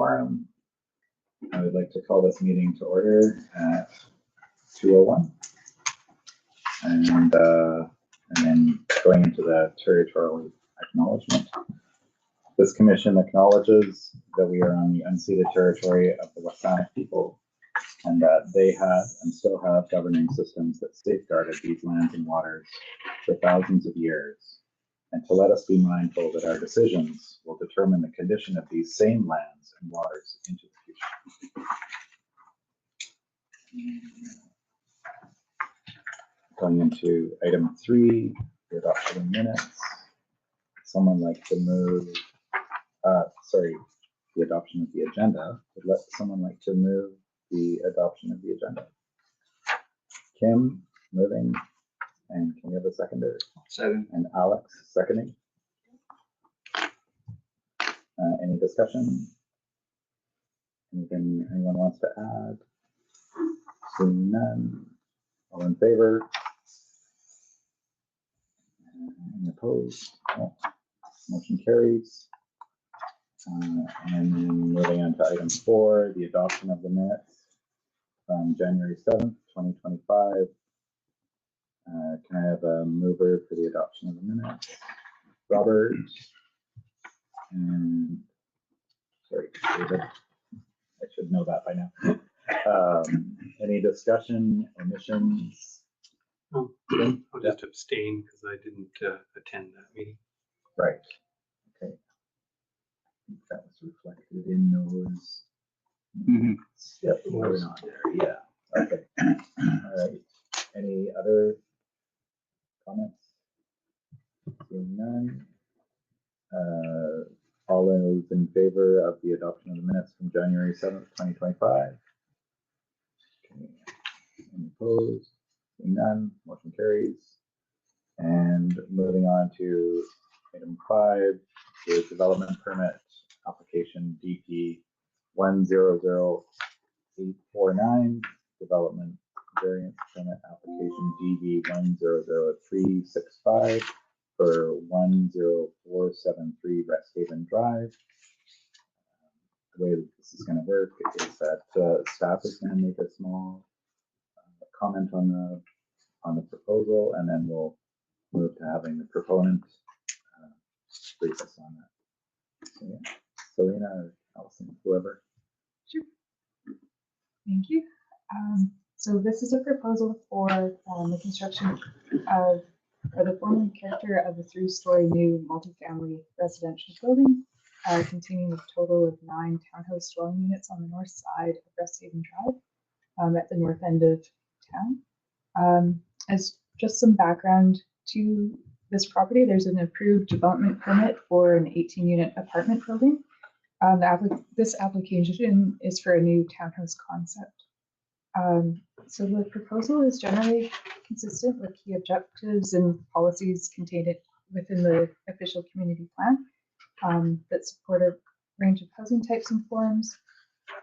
quorum. I would like to call this meeting to order at 2:01. And then going into the territorial acknowledgement. This commission acknowledges that we are on the unceded territory of the Wasanich people and that they had and still have governing systems that safeguarded these lands and waters for thousands of years, and to let us be mindful that our decisions will determine the condition of these same lands and waters into the future. Going into item 3, the adoption of minutes. Someone like to move, the adoption of the agenda. Would let someone like to move the adoption of the agenda? Kim, moving, and can we have a seconder? Second. And Alex, seconding. Any discussion? Anything anyone wants to add? Seeing none. All in favor? Any opposed? No. Motion carries. And then moving on to item 4, the adoption of the minutes from January 7th, 2025. Can I have a mover for the adoption of the minutes? Robert. And sorry, David. I should know that by now. Any discussion, omissions? I'll just abstain because I didn't attend that meeting. Right. Okay. I think that was reflected in those. Yep, we're not there. Yeah. Okay. All right. Any other comments? Seeing none. All those in favor of the adoption of the minutes from January 7th, 2025? Okay. Any opposed? Seeing none. Motion carries. And moving on to item 5, the development permit application DP 100849, development variance permit application DD 100365 for 10473 Rest Haven Drive. The way that this is going to work is that staff is going to make a small comment on the proposal, and then we'll move to having the proponent brief us on that. So, yeah. Selena or Allison, whoever. Sure. Thank you. So this is a proposal for the construction of, or the form and character of a 3-story new multifamily residential building containing a total of 9 townhouse dwelling units on the north side of Rest Haven Drive at the north end of town. As just some background to this property, there's an approved development permit for an 18-unit apartment building. This application is for a new townhouse concept. So the proposal is generally consistent with key objectives and policies contained within the official community plan that support a range of housing types and forms.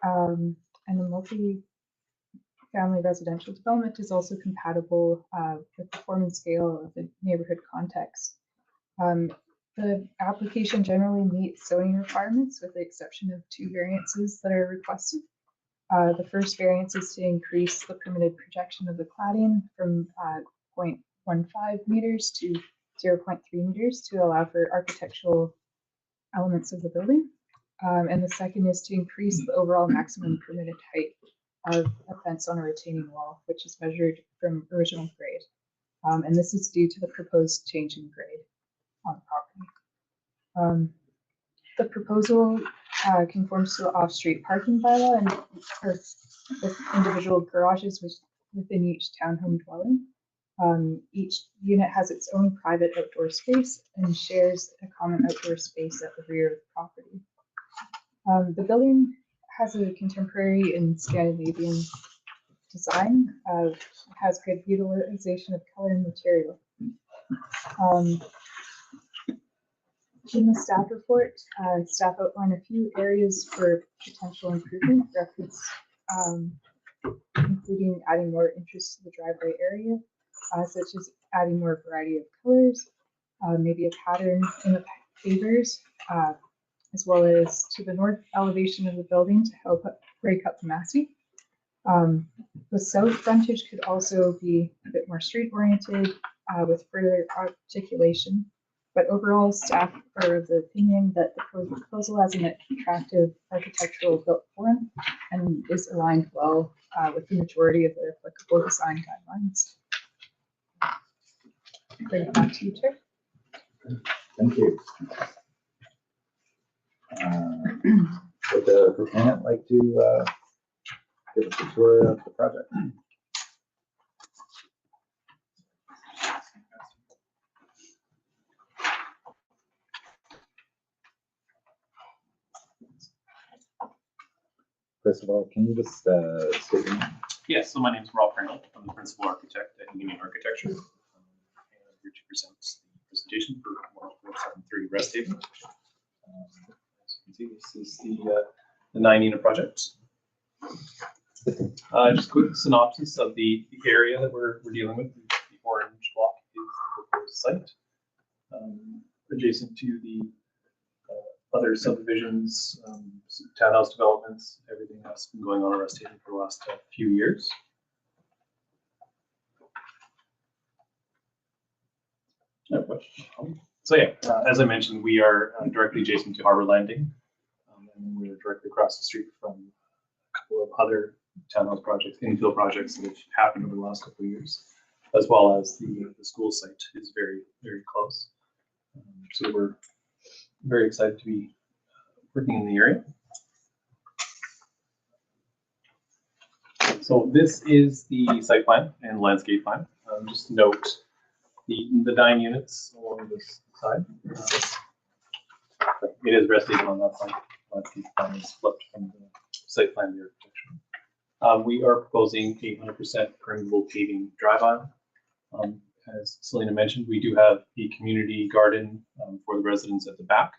And the multi-family residential development is also compatible with the form and scale of the neighborhood context. The application generally meets zoning requirements with the exception of 2 variances that are requested. The first variance is to increase the permitted projection of the cladding from 0.15 meters to 0.3 meters to allow for architectural elements of the building. And the second is to increase the overall maximum permitted height of a fence on a retaining wall, which is measured from original grade. And this is due to the proposed change in grade on the property. The proposal conforms to the off-street parking bylaw and with individual garages within each townhome dwelling. Each unit has its own private outdoor space and shares a common outdoor space at the rear of the property. The building has a contemporary and Scandinavian design, has good utilization of color and material. In the staff report, staff outline a few areas for potential improvement, including adding more interest to the driveway area, such as adding more variety of colors, maybe a pattern in the pavers, as well as to the north elevation of the building to help break up the massing. The south frontage could also be a bit more street oriented with further articulation. But overall, staff are of the opinion that the proposal has an attractive architectural built form and is aligned well with the majority of the applicable design guidelines. Bring it back to you, Chair. Thank you. Would the proponent like to give us a tour of the project? First of all, can you just state your name? Yes, so my name is Rob Arnold. I'm the principal architect at Union Architecture. And I'm here to present the presentation for 10473 Rest Haven. As you can see, this is the 9-unit project. Just a quick synopsis of the area that we're dealing with. The orange block is the proposed site. Adjacent to the other subdivisions, townhouse developments, everything that's been going on in Rest Haven for the last few years. So yeah, as I mentioned, we are directly adjacent to Harbor Landing, and we're directly across the street from a couple of other townhouse projects, infill projects that have happened over the last couple of years, as well as the school site is very, very close. So we're very excited to be working in the area. So this is the site plan and landscape plan. Just note the 9 units along this side. It is Rest Haven on that side. Landscape plan is flipped from the site plan to architecture. We are proposing a 100% permeable paving drive aisle. As Selena mentioned, we do have a community garden for the residents at the back,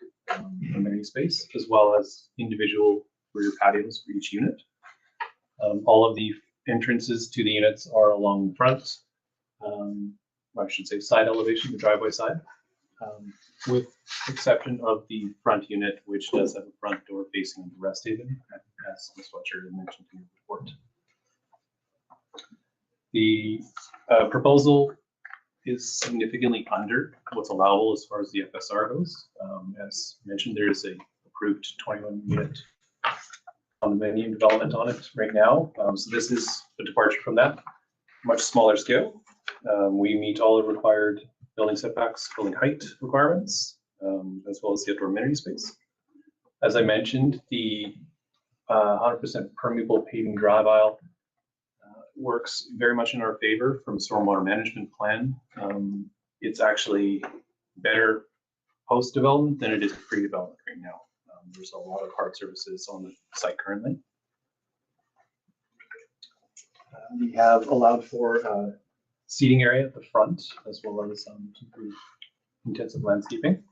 amenity space, as well as individual rear patios for each unit. All of the entrances to the units are along the front, I should say side elevation, the driveway side, with exception of the front unit, which does have a front door facing the Rest Haven, as Ms. Fletcher mentioned in the report. The proposal is significantly under what's allowable as far as the FSR goes. As mentioned, there is a approved 21-unit condominium development on it right now. So this is a departure from that, much smaller scale. We meet all the required building setbacks, building height requirements, as well as the outdoor amenity space. As I mentioned, the 100% permeable paving drive aisle works very much in our favor from a stormwater management plan. It's actually better post-development than it is pre-development right now. There's a lot of hard services on the site currently. We have allowed for seating area at the front, as well as intensive landscaping.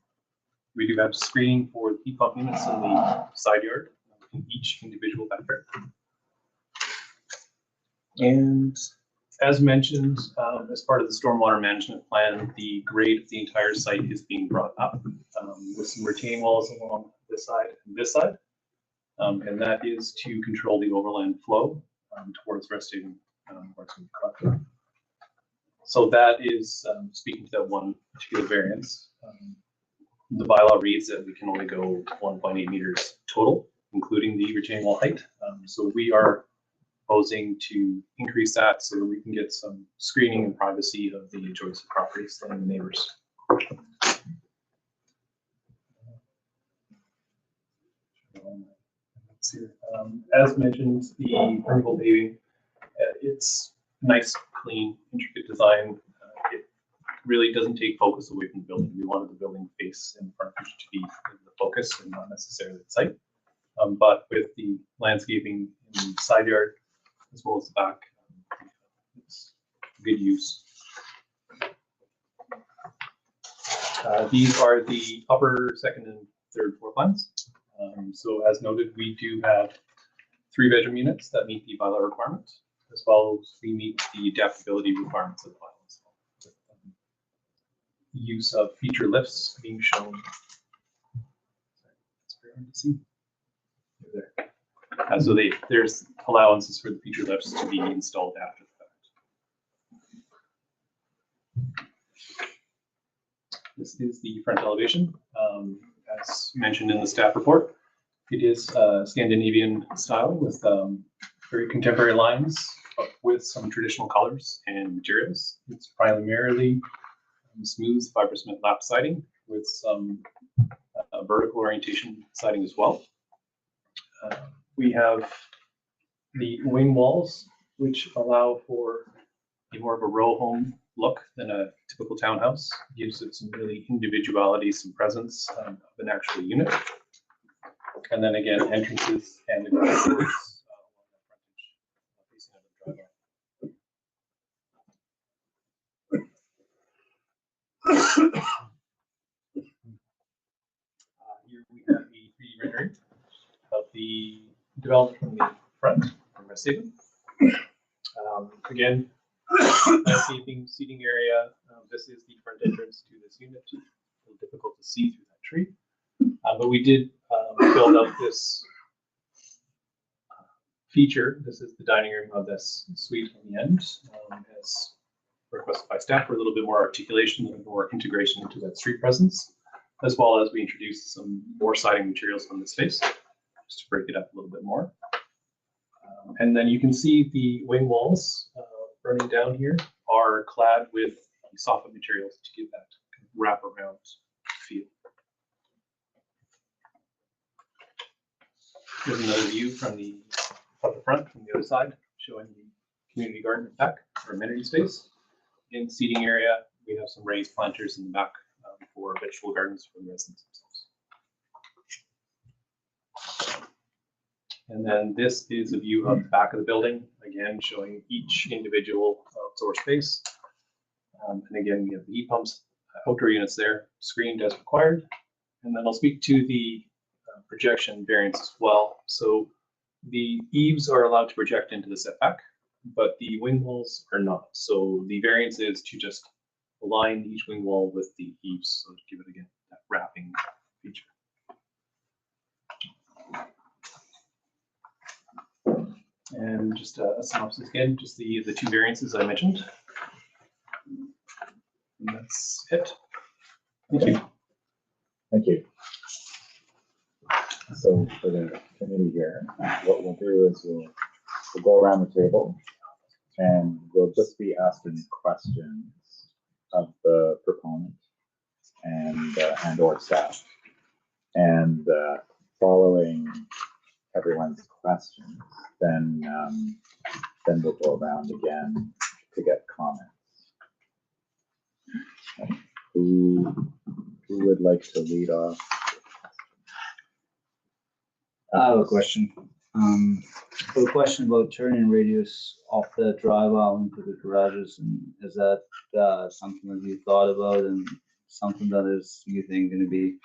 We do have screening for the heat pump units in the side yard in each individual backyard. And as mentioned, as part of the stormwater management plan, the grade of the entire site is being brought up with some retaining walls along this side and this side. And that is to control the overland flow towards Rest Haven. So that is speaking to that one particular variance. The bylaw reads that we can only go 1.8 meters total, including the retaining wall height. So we are proposing to increase that so that we can get some screening and privacy of the adjacent properties and the neighbors. As mentioned, the permeable paving, it's nice, clean, intricate design. It really doesn't take focus away from the building. We wanted the building face and frontage to be the focus and not necessarily the site. But with the landscaping in the side yard, as well as the back, it's good use. These are the upper, second, and third floor plans. So as noted, we do have 3-bedroom units that meet the bylaw requirement, as well as we meet the adaptability requirements of the bylaw as well. The use of feature lifts being shown. hard to see. There. So there's allowances for the feature lifts to be installed after the fact. This is the front elevation. As mentioned in the staff report, it is Scandinavian style with very contemporary lines, but with some traditional colors and materials. It's primarily smooth fiber cement lap siding with some vertical orientation siding as well. We have the wing walls, which allow for more of a row home look than a typical townhouse. Gives it some really individuality, some presence of an actual unit. And then again, entrances and the garage doors along that frontage facing out of the driveway. Here we have a 3D rendering of the development from the front from West Haven. Again, landscaping, seating area. This is the front entrance to this unit. A little difficult to see through that tree. But we did build up this feature. This is the dining room of this suite on the end, as requested by staff for a little bit more articulation and more integration into that street presence, as well as we introduced some more siding materials on the space, just to break it up a little bit more. And then you can see the wing walls running down here are clad with soffit materials to give that kind of wraparound feel. Here's another view from the front, from the other side, showing the community garden back, or amenity space. In seating area, we have some raised planters in the back for vegetable gardens for the residents themselves. And then this is a view of the back of the building, again showing each individual outdoor space. And again, we have the heat pumps, outdoor units there, screened as required. And then I'll speak to the projection variance as well. So the eaves are allowed to project into the setback, but the wing walls are not. So the variance is to just align each wing wall with the eaves, so to give it again that wrapping feature. And just a synopsis again, just the two variances I mentioned. And that's it. Thank you. Thank you. So for the committee here, what we'll do is we'll go around the table and we'll just be asking questions of the proponent and or staff. And following everyone's questions, then we'll go around again to get comments. Who would like to lead off? I have a question. So a question about turning radius off the drive aisle into the garages, and is that something that you thought about and something that is you think going to be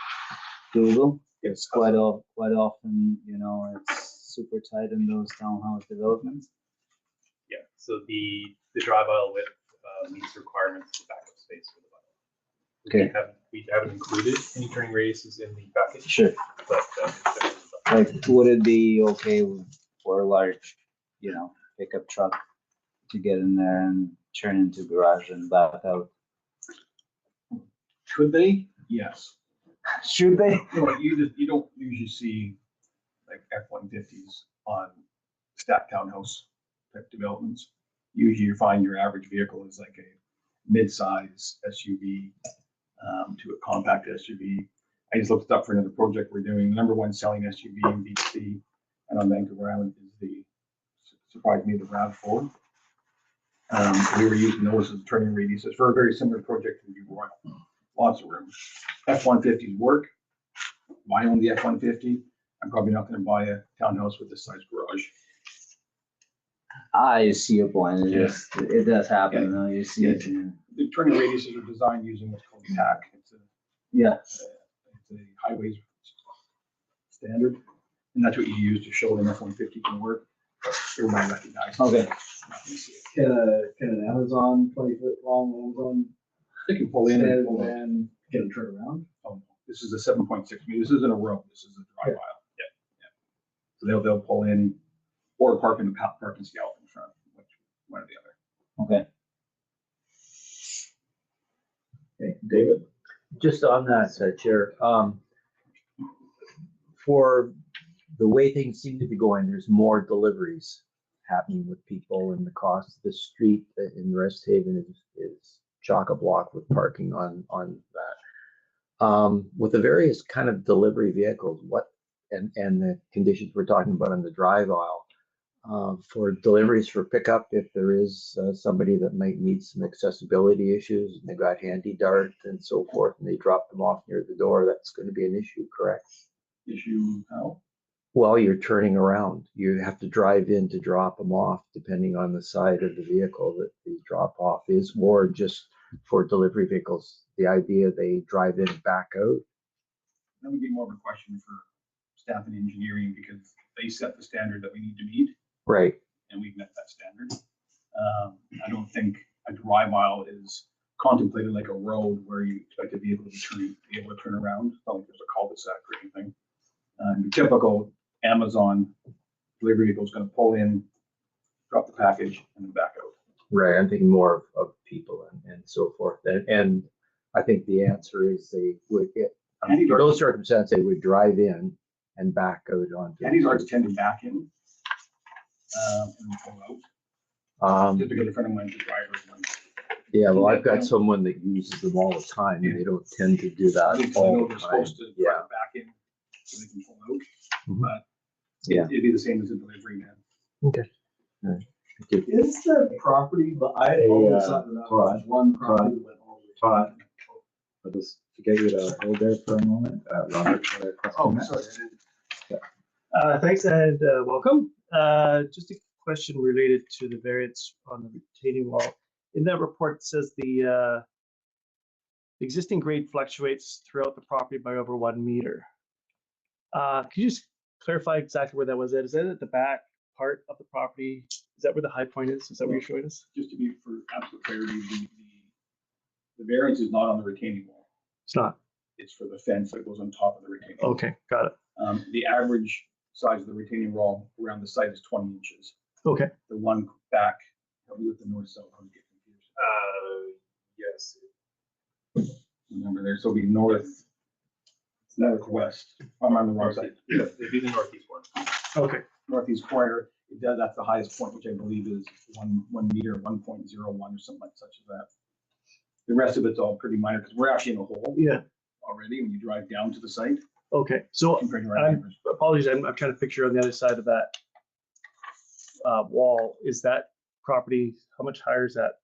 doable? It's quite often, you know, it's super tight in those townhouse developments. Yeah. So the drive aisle width meets requirements for backup space for the aisle. Okay. We haven't included any turning radiuses in the package. Sure. But Like, would it be okay for a large, you know, pickup truck to get in there and turn into garage and back out? Could they? Yes. Should they? You don't usually see like F-150s on stacked townhouse type developments. Usually you find your average vehicle is like a mid-size SUV to a compact SUV. I just looked it up for another project we're doing. The #1 selling SUV in BC and on Vancouver Island is the, surprised me, the RAV4. We were using those as turning radiuses for a very similar project we do. Lots of room. F-150s work. If I own the F-150, I'm probably not going to buy a townhouse with this size garage. I see your point. It does happen. Yeah. Though. You see it. Yeah. The turning radiuses are designed using what's called TAC. It's a highways standard, and that's what you use to show an F-150 can work. Everybody recognizes. Okay. Can an Amazon 20-foot long Amazon They can pull in stand and pull out. and get a turn around? Oh, This is a 7.6 meters. This isn't a road. This is a drive aisle. Yeah. So they'll pull in or park in the parking scallop in front, which one or the other. Okay. Okay, David? Just on that, Chair, for the way things seem to be going, there's more deliveries happening with people, and the cost of the street in Rest Haven is chock-a-block with parking on that. With the various kind of delivery vehicles, and the conditions we're talking about on the drive aisle, for deliveries for pickup, if there is somebody that might need some accessibility issues, and they've got handy dart and so forth, and they drop them off near the door, that's going to be an issue, correct? Issue how? Well, you're turning around. You have to drive in to drop them off, depending on the side of the vehicle that the drop off is, or just for delivery vehicles, the idea they drive in and back out. That would be more of a question for staff and engineering because they set the standard that we need to meet. Right. And we've met that standard. I don't think a drive aisle is contemplated like a road where you expect a vehicle to be able to turn around. It's not like there's a cul-de-sac or anything. The typical Amazon delivery vehicle is going to pull in, drop the package, and then back out. Right. I'm thinking more of people and so forth. And I think the answer is they would get, under those circumstances, they would drive in and back out onto. Handy darts tend to back in and pull out. Typically, a friend of mine's a driver. Yeah, well, I've got someone that uses them all the time, and they don't tend to do that all the time. Supposed to drive back in so they can pull out, but it'd be the same as a delivery man. Okay. All right. Thank you. Is the property, but I always thought that was one property that went all the way. Todd. I'll just get you to hold there for a moment. Robert, Oh, sorry. Thanks and welcome. Just a question related to the variance on the retaining wall. In that report, it says the existing grade fluctuates throughout the property by over 1 meter. Could you just clarify exactly where that was at? Is that at the back part of the property? Is that where the high point is? Is that what you're showing us? Just to be for absolute clarity, the variance is not on the retaining wall. It's not. It's for the fence that goes on top of the retaining wall. Okay, got it. The average size of the retaining wall around the site is 20 inches. Okay. The one back, help me with the north-south, I'm get confused. Yes. Remember there, so it'll be northwest. I'm on the wrong side. Yeah, it'd be the northeast one. Okay. Northeast corner, that's the highest point, which I believe is 1 meter, 1.01 or something like such as that. The rest of it's all pretty minor because we're actually in a hole. Yeah. Already when you drive down to the site. Okay. So Compared to our neighbors. apologies, I'm trying to picture on the other side of that wall. Is that property, how much higher is that?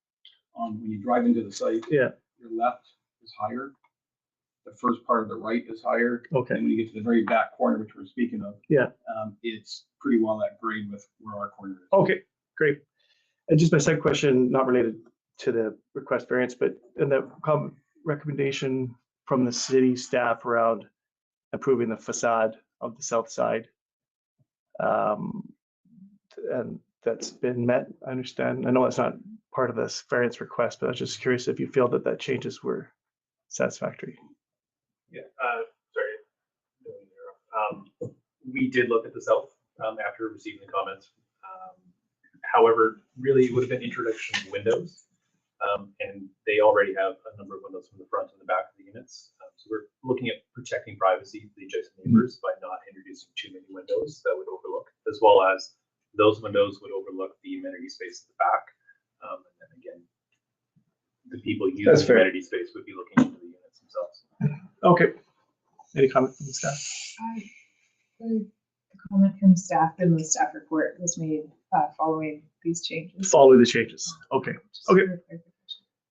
When you drive into the site, Yeah. your left is higher. The first part of the right is higher. Okay. And when you get to the very back corner, which we're speaking of, Yeah. It's pretty well at grade with where our corner is. Okay, great. And just my second question, not related to the request variance, but in the recommendation from the city staff around improving the facade of the south side. And that's been met, I understand. I know that's not part of this variance request, but I was just curious if you feel that that changes were satisfactory. Yeah, sorry. We did look at the south after receiving the comments. However, really it would have been introduction of windows. And they already have a number of windows from the front and the back of the units. So we're looking at protecting privacy of the adjacent neighbors by not introducing too many windows that would overlook, as well as those windows would overlook the amenity space at the back. And then again, the people using the amenity space would be looking into the units themselves. Okay. Any comment from the staff? The comment from staff in the staff report was made following these changes. Follow the changes. Okay. Just Okay. for clarification.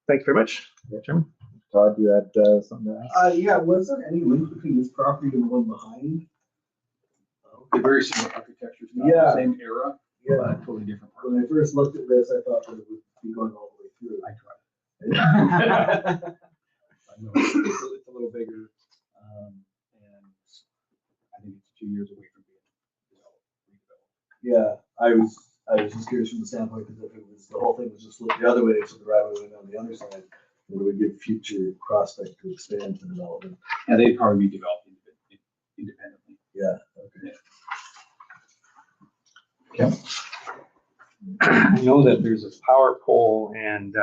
Thank you very much. Chairman. Todd, you had something to ask? Yeah, was there any link between this property and the one behind? They're very similar architectures, not Yeah. the same era, Yeah. but totally different. parts. When I first looked at this, I thought that it would be going all the way through. I tried. Yeah. I know it's a little bigger, and I think it's 2 years away from being redeveloped. Yeah, I was just curious from the standpoint because if it was, the whole thing was just looked the other way, so the driveway went on the other side. Or do we give future prospect to expand the development? And they'd probably be developed independently. Yeah, okay. I know that there's a power pole and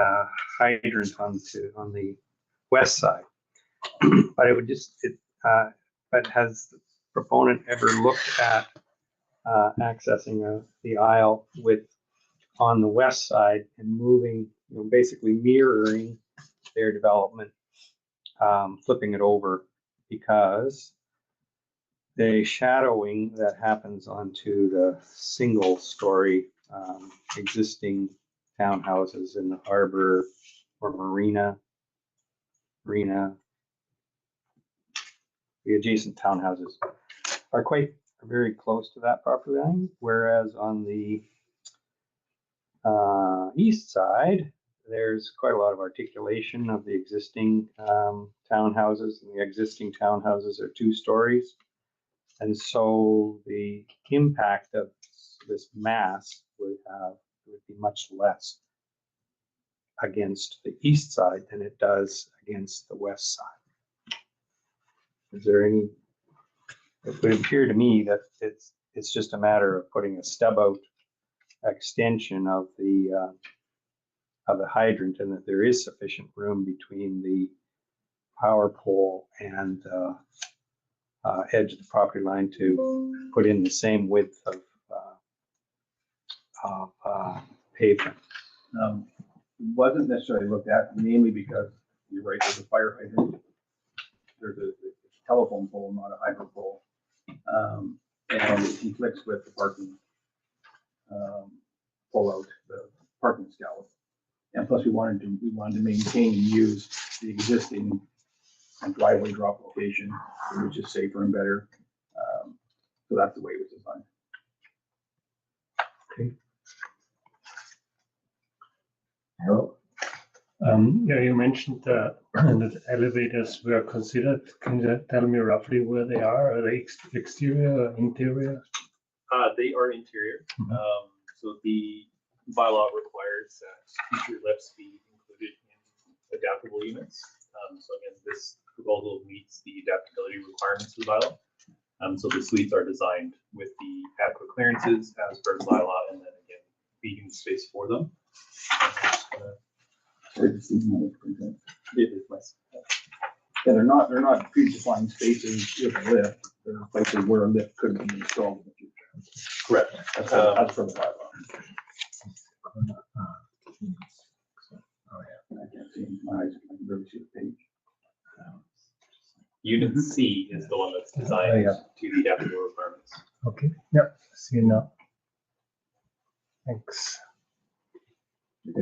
hydrant on the west side. But it would just, but has the proponent ever looked at accessing the aisle on the west side and moving, basically mirroring their development, flipping it over, because the shadowing that happens onto the single story existing townhouses in the harbor or marina, the adjacent townhouses are very close to that property line, whereas on the east side, there's quite a lot of articulation of the existing townhouses, and the existing townhouses are 2 stories. And so the impact of this mass would be much less against the east side than it does against the west side. Is there any? It would appear to me that it's just a matter of putting a stub out extension of the hydrant, and that there is sufficient room between the power pole and edge of the property line to put in the same width of pavement. Wasn't necessarily looked at, mainly because you're right, there's a fire hydrant. There's a telephone pole, not a hydrant pole. And it conflicts with the parking pull out, the parking scallop. And plus we wanted to maintain and use the existing driveway drop location, which is safer and better. So that's the way it was designed. Harold? Yeah, you mentioned that elevators were considered. Can you tell me roughly where they are? Are they exterior or interior? They are interior. So the bylaw requires that future lifts be included in adaptable units. So again, this proposal meets the adaptability requirements of the bylaw. So the suites are designed with the adequate clearances as per the bylaw, and then again, leaving space for them. It is less. Yeah, they're not predefined spaces with a lift. They're places where a lift could be installed in the future. Correct. That's from the bylaw. I can't see my eyes. I can barely see the page. Unit C is the one that's designed to the adaptable requirements. Okay, yep, see you now. Thanks. You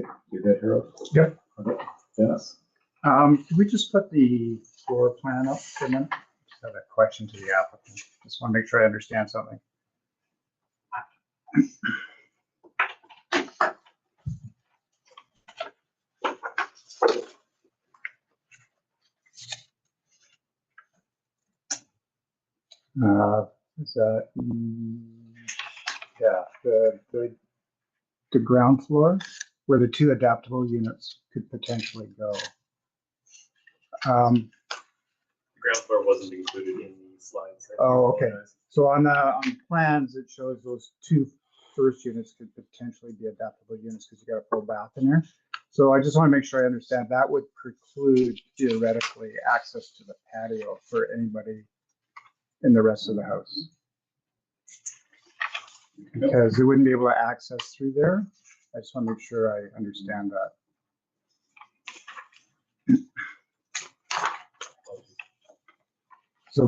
good, Harold? Yep. Okay. Dennis? Can we just put the floor plan up for a minute? Just have a question to the applicant. Just want to make sure I understand something. Is that, yeah, the ground floor where the 2 adaptable units could potentially go. The ground floor wasn't included in the slides. Oh, okay. So on the plans, it shows those 2 first units could potentially be adaptable units because you got a full bath in there. So I just want to make sure I understand that would preclude theoretically access to the patio for anybody in the rest of the house. Because they wouldn't be able to access through there. I just want to make sure I understand that. So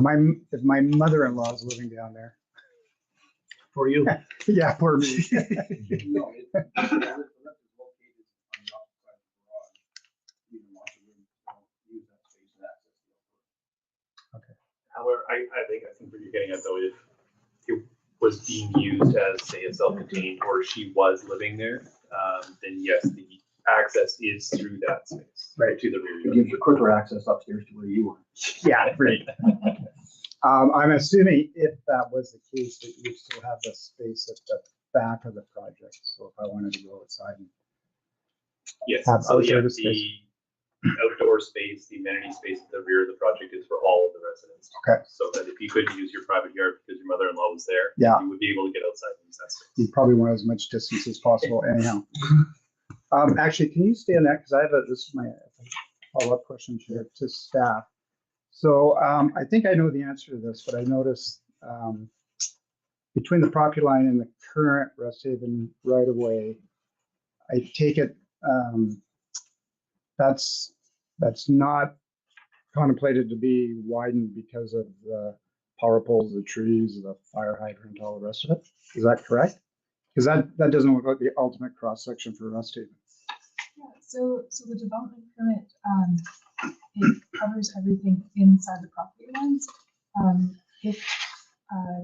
if my mother-in-law is living down there. For you. Yeah, for me. No, the lift is located on the opposite side of the garage. You can watch it and use that space and access the upper. However, I think what you're getting at though, if it was being used as, say, a self-contained, or she was living there, then yes, the access is through that space, right, to the rear It yard. gives you quicker access upstairs to where you are. Yeah, right. I'm assuming if that was the case, that you still have the space at the back of the project. So if I wanted to go outside and Yes, have so yeah, outside space. outdoor space, the amenity space at the rear of the project is for all of the residents. Okay. So that if you couldn't use your private yard because your mother-in-law was there, Yeah. you would be able to get outside and use that You space. probably want as much distance as possible anyhow. Actually, can you stay on that? Because this is my follow-up question to staff. So I think I know the answer to this, but I noticed between the property line and the current Rest Haven right of way, I take it that's not contemplated to be widened because of the power poles, the trees, the fire hydrant, all the rest of it. Is that correct? Because that doesn't look like the ultimate cross section for Rest Haven. Yeah, so the development permit, it covers everything inside the property lines. If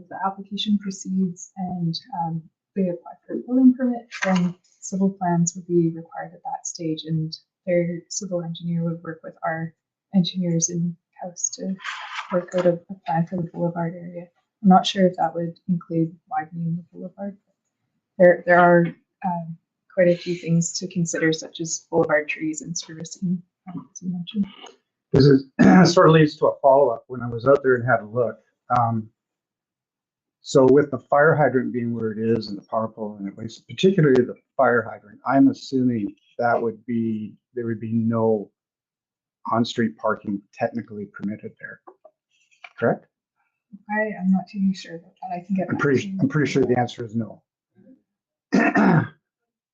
the application proceeds and they apply for a building permit, then civil plans would be required at that stage, and their civil engineer would work with our engineers in-house to work out a plan for the boulevard area. I'm not sure if that would include widening the boulevard. There are quite a few things to consider, such as boulevard trees and servicing, as you mentioned. This is sort of leads to a follow-up. When I was out there and had a look, so with the fire hydrant being where it is and the power pole, and at least particularly the fire hydrant, I'm assuming there would be no on-street parking technically permitted there. Correct? I am not too sure about that. I can get. I'm pretty sure the answer is no.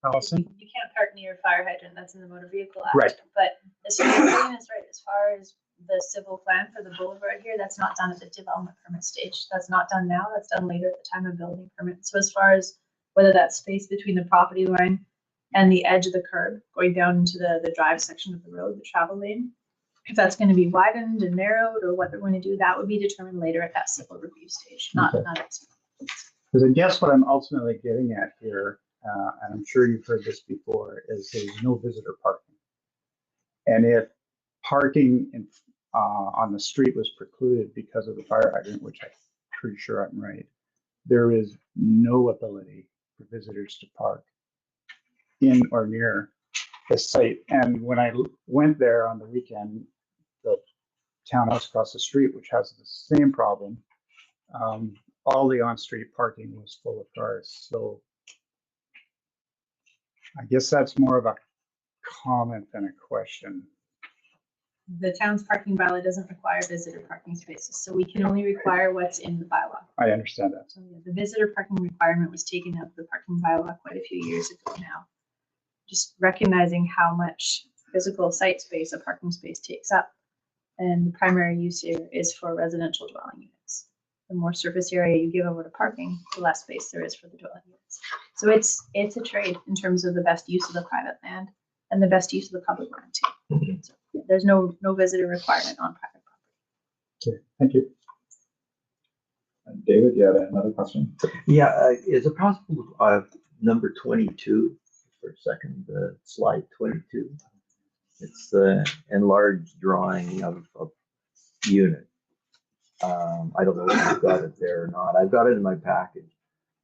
Allison? You can't park near a fire hydrant, that's in the Motor Vehicle Act. Right. But as far as the civil plan for the boulevard here, that's not done at the development permit stage. That's not done now, that's done later at the time of building permit. So as far as whether that space between the property line and the edge of the curb going down into the drive section of the road, the travel lane, if that's going to be widened and narrowed or what they're going to do, that would be determined later at that civil review stage, not at. Because I guess what I'm ultimately getting at here, and I'm sure you've heard this before, is there's no visitor parking. And if parking on the street was precluded because of the fire hydrant, which I'm pretty sure I'm right, there is no ability for visitors to park in or near the site. And when I went there on the weekend, the townhouse across the street, which has the same problem, all the on-street parking was full of cars. So I guess that's more of a comment than a question. The town's parking bylaw doesn't require visitor parking spaces, so we can only require what's in the bylaw. I understand that. So yeah, the visitor parking requirement was taken out of the parking bylaw quite a few years ago now. Just recognizing how much physical site space a parking space takes up. And the primary use here is for residential dwelling units. The more surface area you give over to parking, the less space there is for the dwelling units. So it's a trade in terms of the best use of the private land and the best use of the public land too. So there's no visitor requirement on private property. Okay, thank you. David, you had another question? Yeah, is it possible, number 22, for a second, slide 22? It's the enlarged drawing of unit. I don't know if you've got it there or not. I've got it in my package.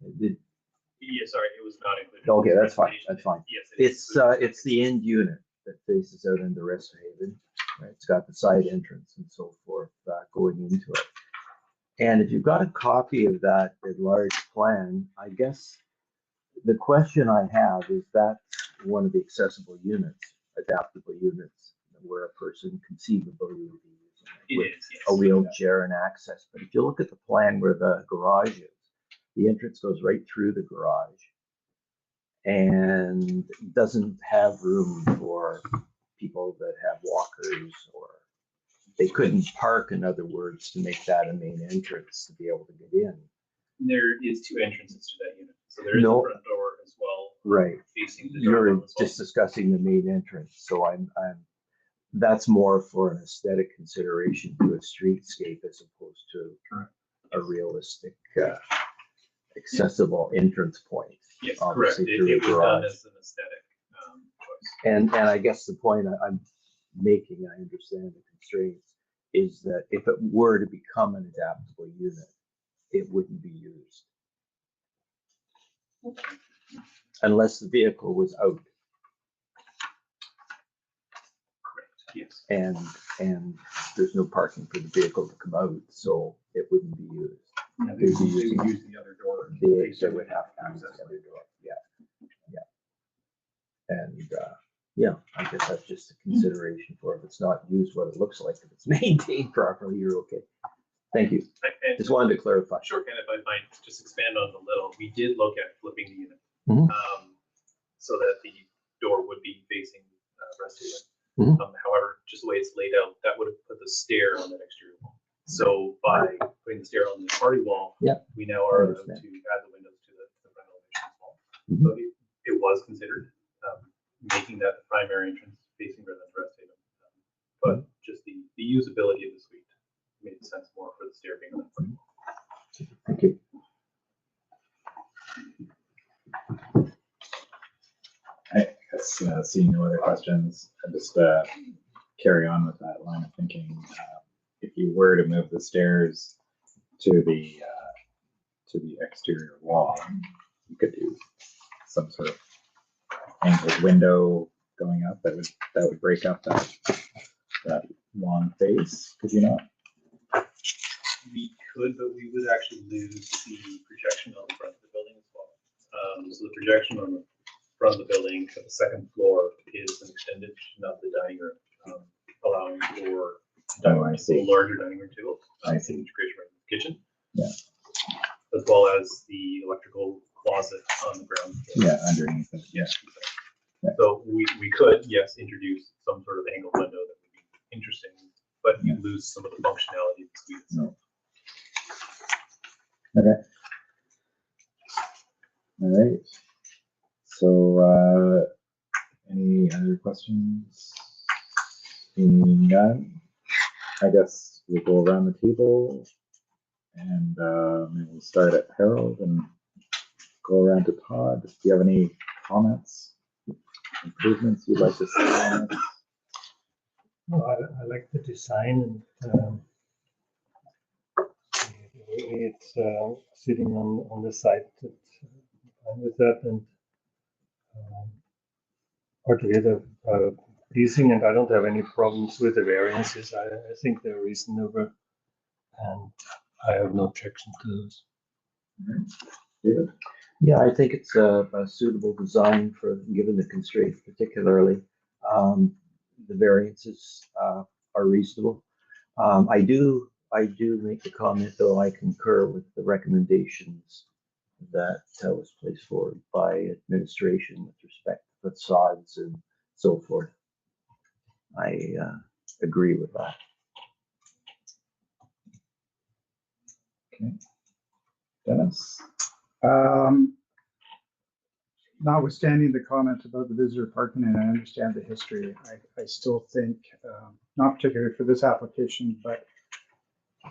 Yeah, sorry, it was not included. Okay, that's fine, that's fine. Yes, it is It's the end unit that faces out into Rest Haven. Right? It's got the side entrance and so forth going into it. And if you've got a copy of that enlarged plan, I guess the question I have is that one of the accessible units, adaptable units, where a person conceivably would be using it with a wheelchair and access. But if you look at the plan where the garage is, the entrance goes right through the garage and doesn't have room for people that have walkers, or they couldn't park, in other words, to make that a main entrance to be able to get in. There is two entrances to that unit. So there is a front door as well. Right. Facing the You're door just discussing the main entrance. So I'm that's more for an aesthetic consideration to a streetscape as opposed to a realistic accessible entrance point. Yes, correct. It was done as an aesthetic choice. And I guess the point I'm making, I understand the constraints, is that if it were to become an adaptable unit, it wouldn't be used unless the vehicle was out. Yes. and there's no parking for the vehicle to come out, so it wouldn't be used. Yeah, They'd be they would using use the other door. they would have to use the other door. Yeah. And yeah, I guess that's just a consideration for if it's not used what it looks like, if it's maintained properly, you're okay. Thank you. And Just wanted to clarify. sure, and if I might just expand on it a little, we did look at flipping the unit Mhm. so that the door would be facing Rest Haven. Mhm. However, just the way it's laid out, that would have put the stair on that exterior wall. So by putting the stair on the party wall, Yeah. we now are allowed to understand. add the windows to the front elevation wall. Mhm. So it was considered making that the primary entrance facing Rest Haven. But just the usability of the suite made sense more for the stair being on the front wall. Thank you. I guess seeing no other questions, I'll just carry on with that line of thinking. If you were to move the stairs to the exterior wall, you could do some sort of angled window going up that would break up that long face. Could you not? We could, but we would actually lose the projection on the front of the building as well. So the projection on the front of the building to the second floor is an extension of the dining room, allowing for I see. a larger dining room table. I see. Integration right in the kitchen. Yeah. As well as the electrical closet on the ground floor. Yeah, underneath it. Yeah. Yeah. So we could, yes, introduce some sort of angle window that would be interesting, but you lose some of the functionality of the suite itself. Okay. All right. So, any other questions? Seeing none, I guess we'll go around the table and maybe we'll start at Harold and go around to Todd. Do you have any comments, improvements you'd like to see on it? No, I like the design and it's sitting on the site. I'm with that and altogether pleasing, and I don't have any problems with the variances. I think they're reasonable, and I have no objection to those. David? Yeah, I think it's a suitable design for, given the constraints particularly. The variances are reasonable. I do make the comment, though, I concur with the recommendations that was placed forward by administration with respect to facades and so forth. I agree with that. Okay. Dennis? Notwithstanding the comment about the visitor parking, and I understand the history, I still think, not particularly for this application, but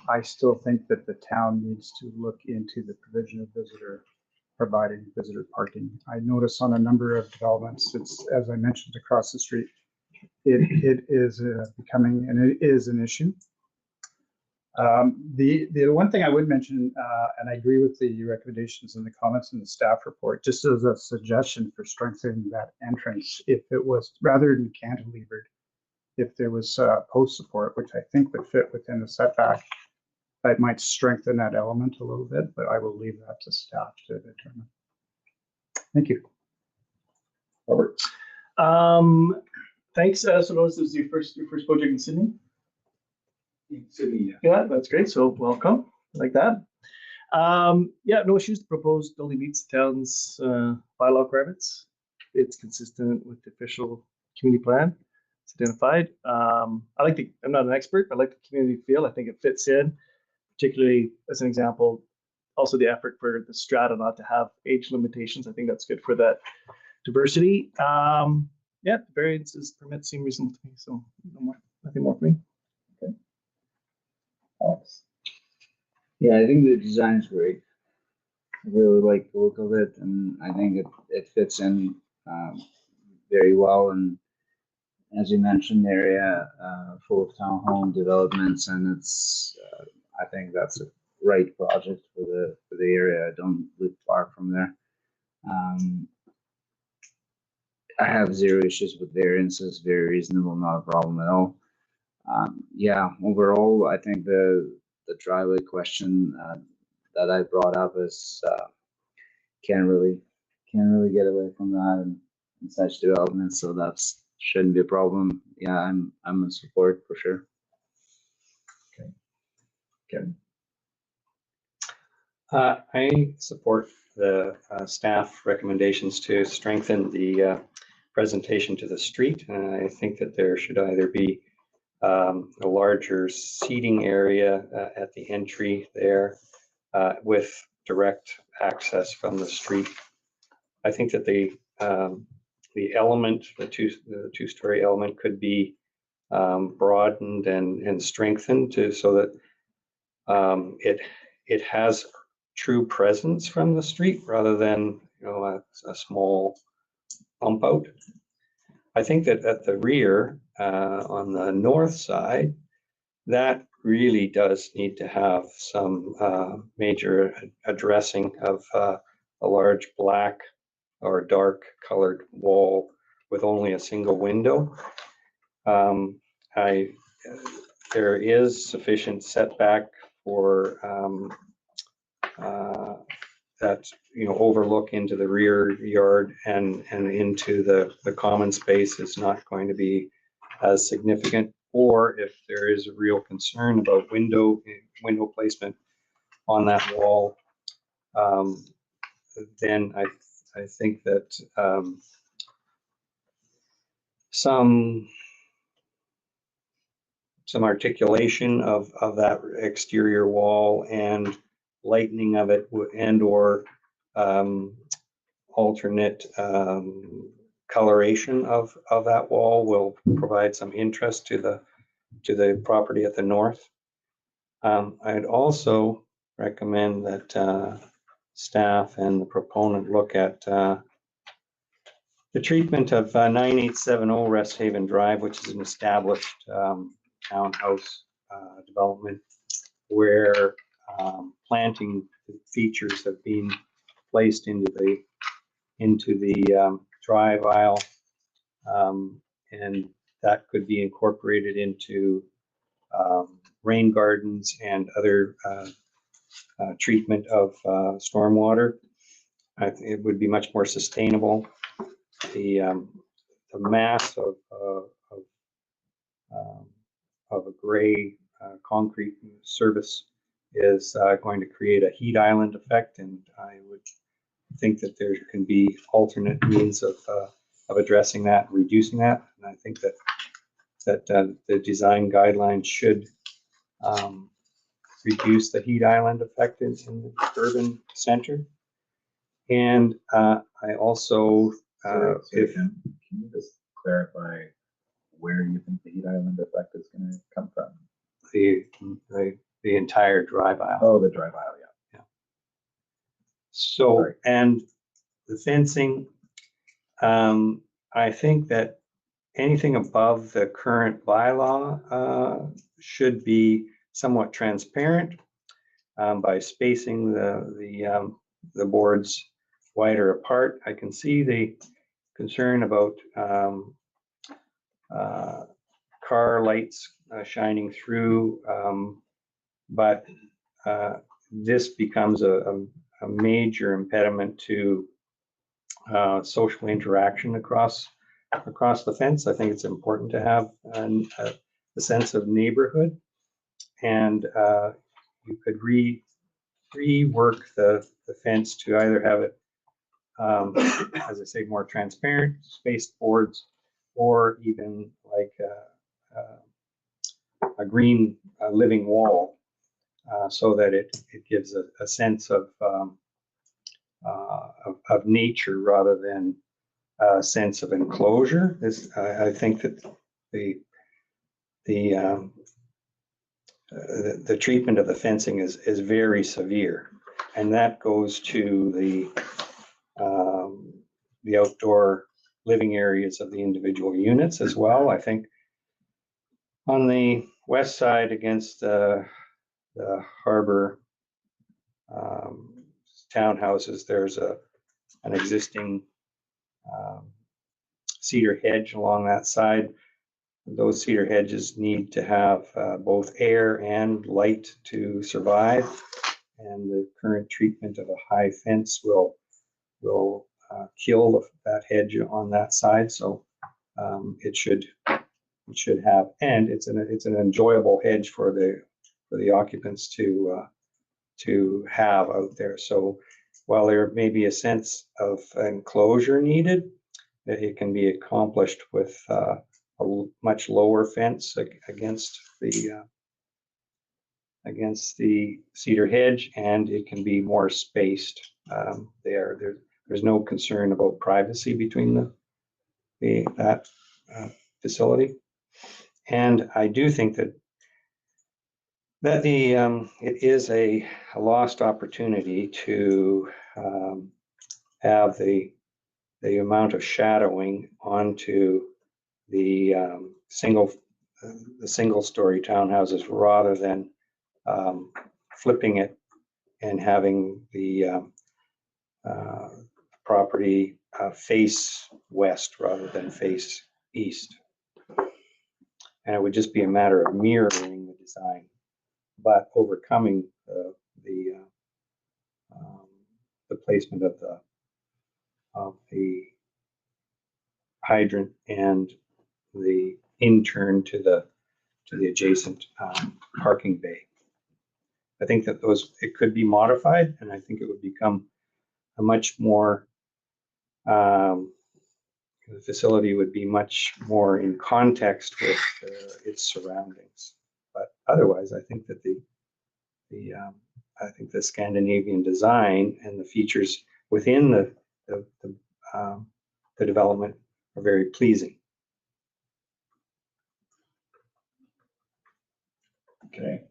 I still think that the town needs to look into the provision of providing visitor parking. I notice on a number of developments, it's, as I mentioned, across the street, it is becoming, and it is an issue. The one thing I would mention, and I agree with the recommendations and the comments in the staff report, just as a suggestion for strengthening that entrance, if it was rather than cantilevered, if there was post support, which I think would fit within the setback, that might strengthen that element a little bit, but I will leave that to staff to determine. Thank you. Robert? Thanks. So this is your first project in Sydney? In Sydney, Yeah, that's great. So welcome, like that. Yeah, no issues. The proposed building meets the town's bylaw requirements. It's consistent with the official community plan. It's identified. I'm not an expert, but I like the community feel. I think it fits in, particularly as an example. Also, the effort for the strata not to have age limitations. I think that's good for that diversity. Yeah, the variances permits seem reasonable to me. So nothing more for me. Alex? Yeah, I think the design is great. I really like the look of it, and I think it fits in very well. And as you mentioned, the area full of townhome developments, and it's I think that's a great project for the area. I don't live far from there. I have zero issues with variances. Very reasonable, not a problem at all. Yeah, overall, I think the driveway question that I brought up is can't really get away from that in such development, so that's shouldn't be a problem. Yeah, I'm in support for sure. Kevin? I support the staff recommendations to strengthen the presentation to the street. I think that there should either be a larger seating area at the entry there with direct access from the street. I think that the element, the two-story element, could be broadened and strengthened so that it has true presence from the street rather than a small bump out. I think that at the rear, on the north side, that really does need to have some major addressing of a large black or dark colored wall with only a single window. There is sufficient setback for that overlook into the rear yard and into the common space is not going to be as significant. Or if there is a real concern about window placement on that wall, then I think that some articulation of that exterior wall and lightening of it and or alternate coloration of that wall will provide some interest to the property at the north. I'd also recommend that staff and the proponent look at the treatment of 9870 Rest Haven Drive, which is an established townhouse development where planting features have been placed into the drive aisle, and that could be incorporated into rain gardens and other treatment of stormwater. It would be much more sustainable. The mass of a gray concrete surface is going to create a heat island effect, and I would think that there can be alternate means of addressing that and reducing that. And I think that the design guidelines should reduce the heat island effect in the urban center. And I also, Can you just clarify where you think the heat island effect is going to come from? the entire drive aisle. Oh, the drive aisle, yeah. So, Sorry. and the fencing, I think that anything above the current bylaw should be somewhat transparent by spacing the boards wider apart. I can see the concern about car lights shining through, but this becomes a major impediment to social interaction across the fence. I think it's important to have a sense of neighborhood, and you could rework the fence to either have it, as I say, more transparent, spaced boards, or even like a green living wall, so that it gives a sense of nature rather than a sense of enclosure. I think that the treatment of the fencing is very severe, and that goes to the outdoor living areas of the individual units as well. I think on the west side against the harbor townhouses, there's an existing cedar hedge along that side. those cedar hedges need to have both air and light to survive. And the current treatment of a high fence will kill that hedge on that side. So it should have, and it's an enjoyable hedge for the occupants to have out there. So while there may be a sense of enclosure needed, it can be accomplished with a much lower fence against the cedar hedge, and it can be more spaced There's no concern about privacy between that facility, and I do think that it is a lost opportunity to have the amount of shadowing onto the single-story townhouses rather than flipping it and having the property face west rather than face east. And it would just be a matter of mirroring the design, but overcoming the placement of the hydrant and the in-turn to the adjacent parking bay. I think that it could be modified, and I think it would become a much more, the facility would be much more in context with its surroundings. But otherwise, I think that I think the Scandinavian design and the features within the development are very pleasing. Okay.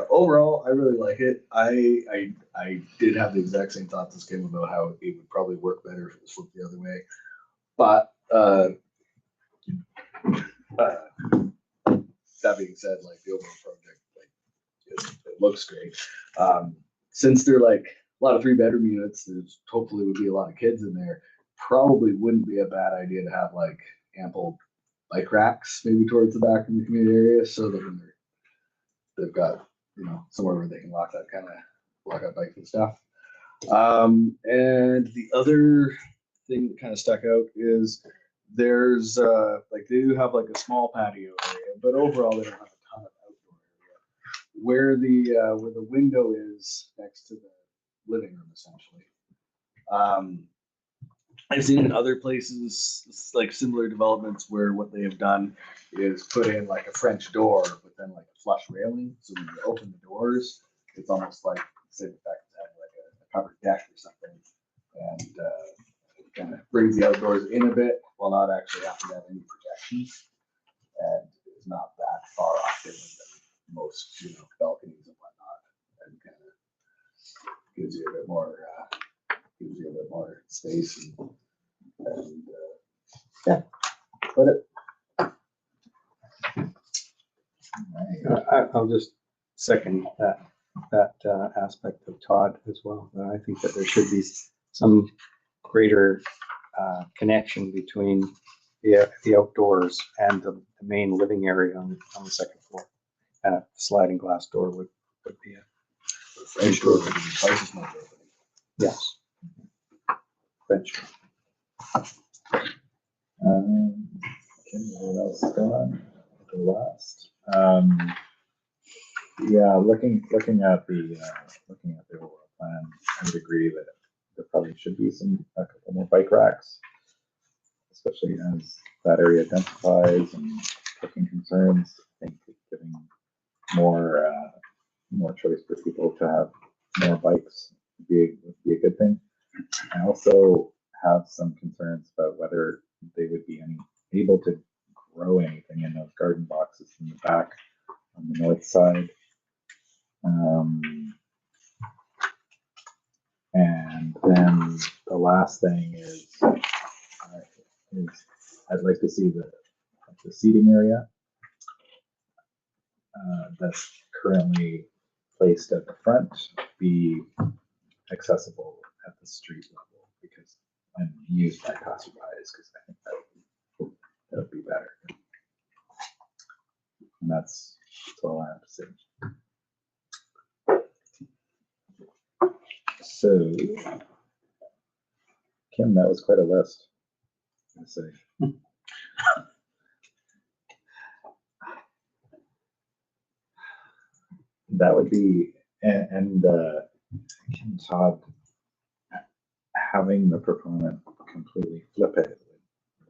Overall, I really like it. I did have the exact same thoughts as Kim about how it would probably work better if it was flipped the other way. But that being said, like the overall project, like it looks great. Since they're like a lot of 3-bedroom units, there's hopefully would be a lot of kids in there. Probably wouldn't be a bad idea to have like ample bike racks maybe towards the back in the community area, so that when they've got, you know, somewhere where they can lock up bikes and stuff. And the other thing that kind of stuck out is there's like they do have like a small patio area, but overall they don't have a ton of outdoor area. Where the window is next to the living room, essentially. I've seen in other places, like similar developments, where what they have done is put in like a French door, but then like a flush railing. So when you open the doors, it's almost like, say, the fact of having like a covered deck or something, and it kind of brings the outdoors in a bit while not actually having to have any protection, and it's not that far off different than most, you know, balconies and whatnot, and kind of gives you a bit more space and yeah, put it. I'll just second that aspect of Todd as well. I think that there should be some greater connection between the outdoors and the main living area on the second floor. And a sliding glass door would be a French door would be twice as much opening. yes. French. Okay, what else is going on? The last. Yeah, looking at the overall plan, I would agree that there probably should be a couple more bike racks, especially as that area identifies and parking concerns. I think giving more choice for people to have more bikes would be a good thing. I also have some concerns about whether they would be able to grow anything in those garden boxes in the back on the north side. And then the last thing is I'd like to see the seating area that's currently placed at the front be accessible at the street level and used by passerbys, because I think that would be better. And that's all I have to say. So, Kim, that was quite a list, I say. That would be, and Kim Todd, having the proponent completely flip it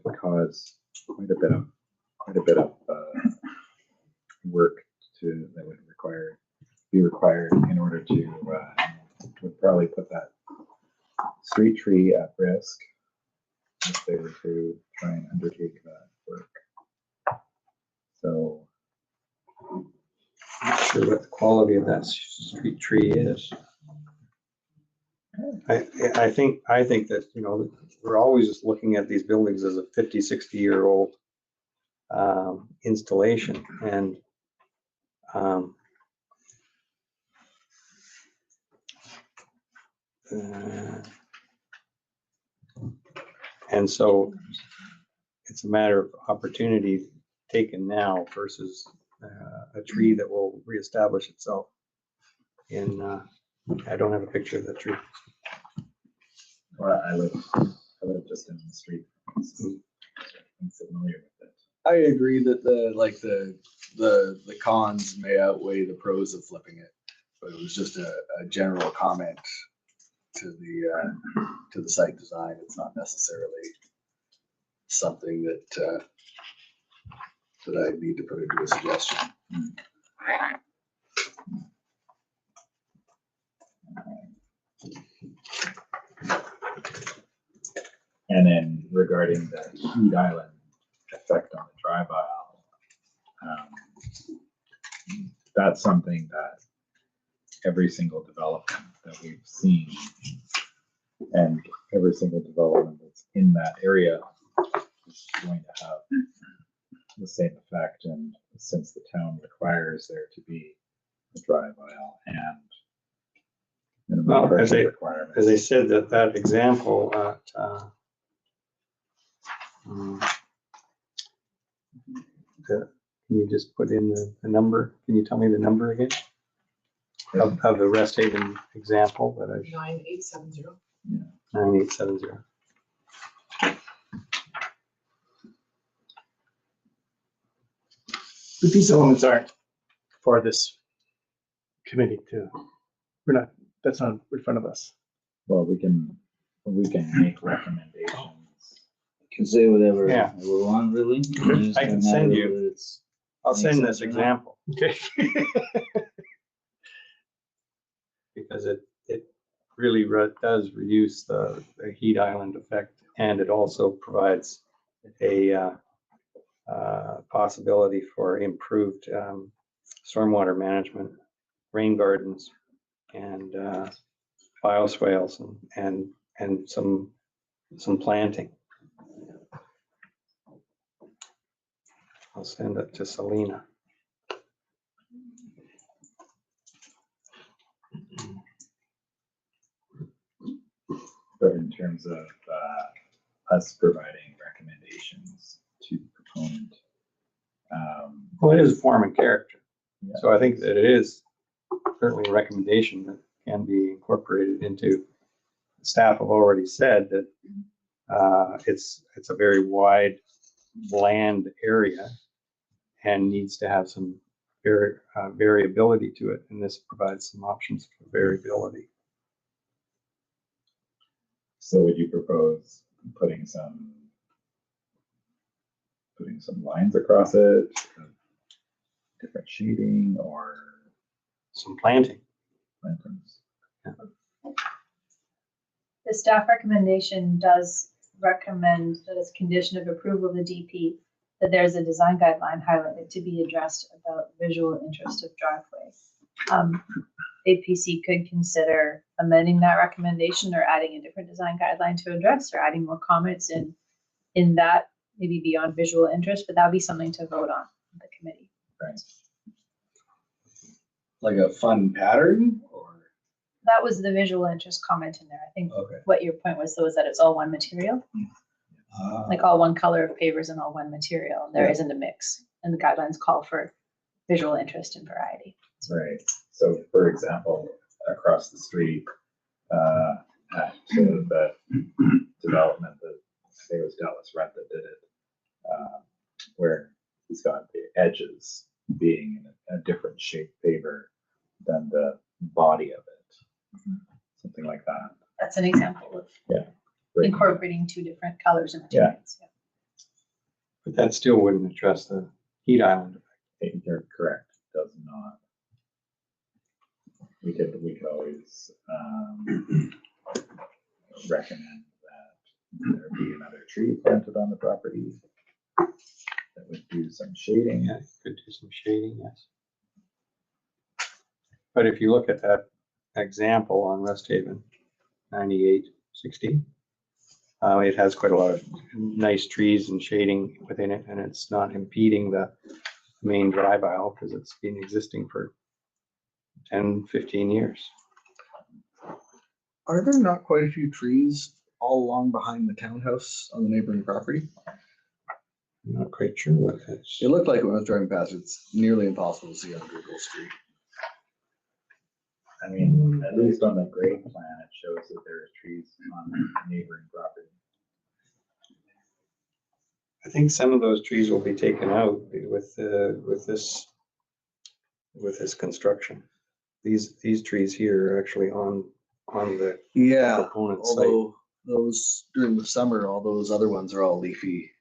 would cause quite a bit of work that would be required in order to would probably put that street tree at risk if they were to try and undertake that work. So Not sure what the quality of that street tree is. I think that, you know, we're always looking at these buildings as a 50, 60-year-old installation, and so it's a matter of opportunity taken now versus a tree that will reestablish itself in, I don't have a picture of the tree. well, I live just in the street. I'm familiar with it. I agree that the cons may outweigh the pros of flipping it, but it was just a general comment to the site design. It's not necessarily something that I need to put into a suggestion. And then regarding the heat island effect on the drive aisle, that's something that every single development that we've seen and every single development that's in that area is going to have the same effect. And since the town requires there to be a drive aisle and minimum Well, parking requirements. As I said, that example at can you just put in the number? Can you tell me the number again of the Rest Haven example that I 9870. 9870. But these elements aren't for this committee to, that's not in front of us. Well, we can make recommendations. Can say whatever Yeah. we want, really. I can send you. I'll send this example Okay. because it really does reduce the heat island effect, and it also provides a possibility for improved stormwater management, rain gardens, and bioswales, and some planting. I'll send it to Selena. But in terms of us providing recommendations to the proponent, Well, it is form and character. yeah, So I think that it is certainly a recommendation that can be incorporated into, staff have already said that it's a very wide land area and needs to have some variability to it. And this provides some options for variability. so would you propose putting some lines across it, different shading or Some planting. plantings? The staff recommendation does recommend that as condition of approval of the DP, that there's a design guideline highlighted to be addressed about visual interest of driveway. APC could consider amending that recommendation or adding a different design guideline to address, or adding more comments in that, maybe beyond visual interest, but that would be something to vote on the committee. Right. Like a fun pattern, or That was the visual interest comment in there. I think okay. what your point was, though, is that it's all one material. like all one color of pavers and all one material. There isn't a mix, and the guidelines call for visual interest and variety. Right. So for example, across the street, at the development that I think it was Dallas Rent that did it, where he's got the edges being in a different shape paver than the body of it. Something like that. That's an example of Right. incorporating two different colors and materials. Yeah. But that still wouldn't address the heat island effect. You're correct. Does not. We could always recommend that there be another tree planted on the property that would do some shading. Yeah, you could do some shading, yes. But if you look at that example on West Haven, 9860, it has quite a lot of nice trees and shading within it, and it's not impeding the main drive aisle because it's been existing for 10, 15 years. Are there not quite a few trees all along behind the townhouse on the neighboring property? I'm not quite sure what that's. It looked like when I was driving past, it's nearly impossible to see on Google Street. I mean, at least on the grade plan, it shows that there are trees on the neighboring property. I think some of those trees will be taken out with this construction. These trees here are actually on the proponent site. Although those during the summer, all those other ones are all leafy.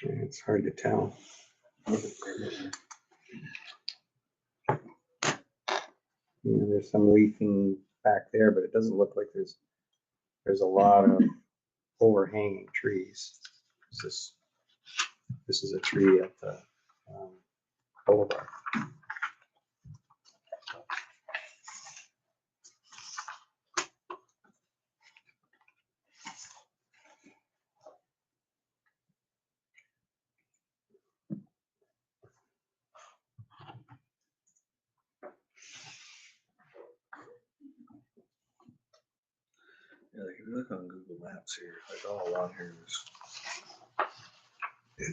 It's hard to tell. There's some leafing back there, but it doesn't look like there's a lot of overhanging trees. This is a tree at the boulevard. Yeah, like if you look on Google Maps here, like all along here is.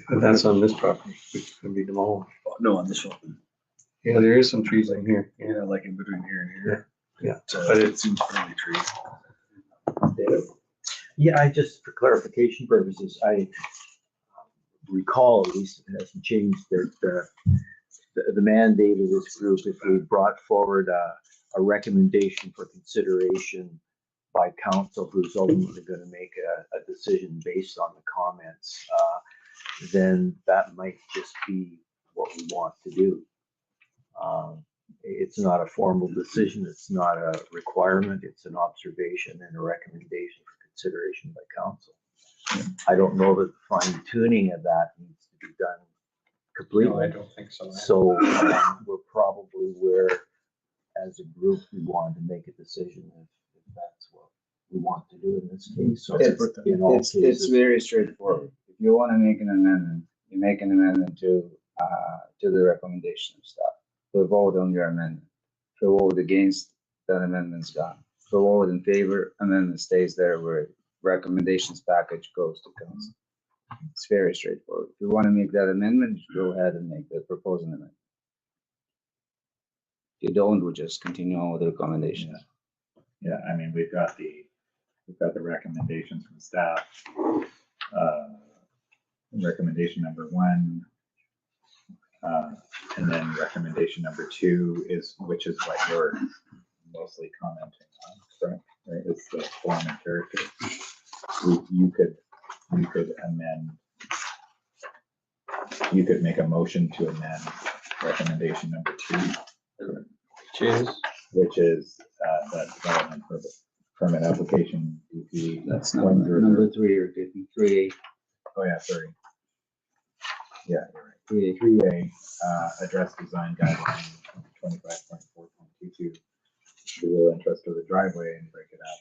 But that's on this property, which is going to be demolished. No, on this one. Yeah, there is some trees in here. Yeah, like in between here and here. Yeah. But it seems friendly trees. Yeah, I just, for clarification purposes, I recall, at least it hasn't changed, that the mandate of this group, if we brought forward a recommendation for consideration by council, who's ultimately going to make a decision based on the comments, then that might just be what we want to do. It's not a formal decision. It's not a requirement. It's an observation and a recommendation for consideration by council. I don't know that the fine tuning of that needs to be done completely. No, I don't think so. So we're probably where, as a group, we want to make a decision if that's what we want to do in this case. So in all It's cases, very straightforward. If you want to make an amendment, you make an amendment to the recommendation of staff. We vote on your amendment. If you vote against, that amendment's gone. If you vote in favor, amendment stays there where recommendations package goes to council. It's very straightforward. If you want to make that amendment, go ahead and make the proposed amendment. If you don't, we'll just continue on with the recommendations. Yeah, I mean, we've got the recommendations from staff. Recommendation number 1, and then recommendation number 2 which is what you're mostly commenting on, correct? Right, it's the form and character. You could amend. You could make a motion to amend recommendation number 2, which is that development permit application. That's number 3 or 3A. Oh yeah, sorry. Yeah, you're right. 3A, address design guideline 25.4.22. The real interest of the driveway and break it up.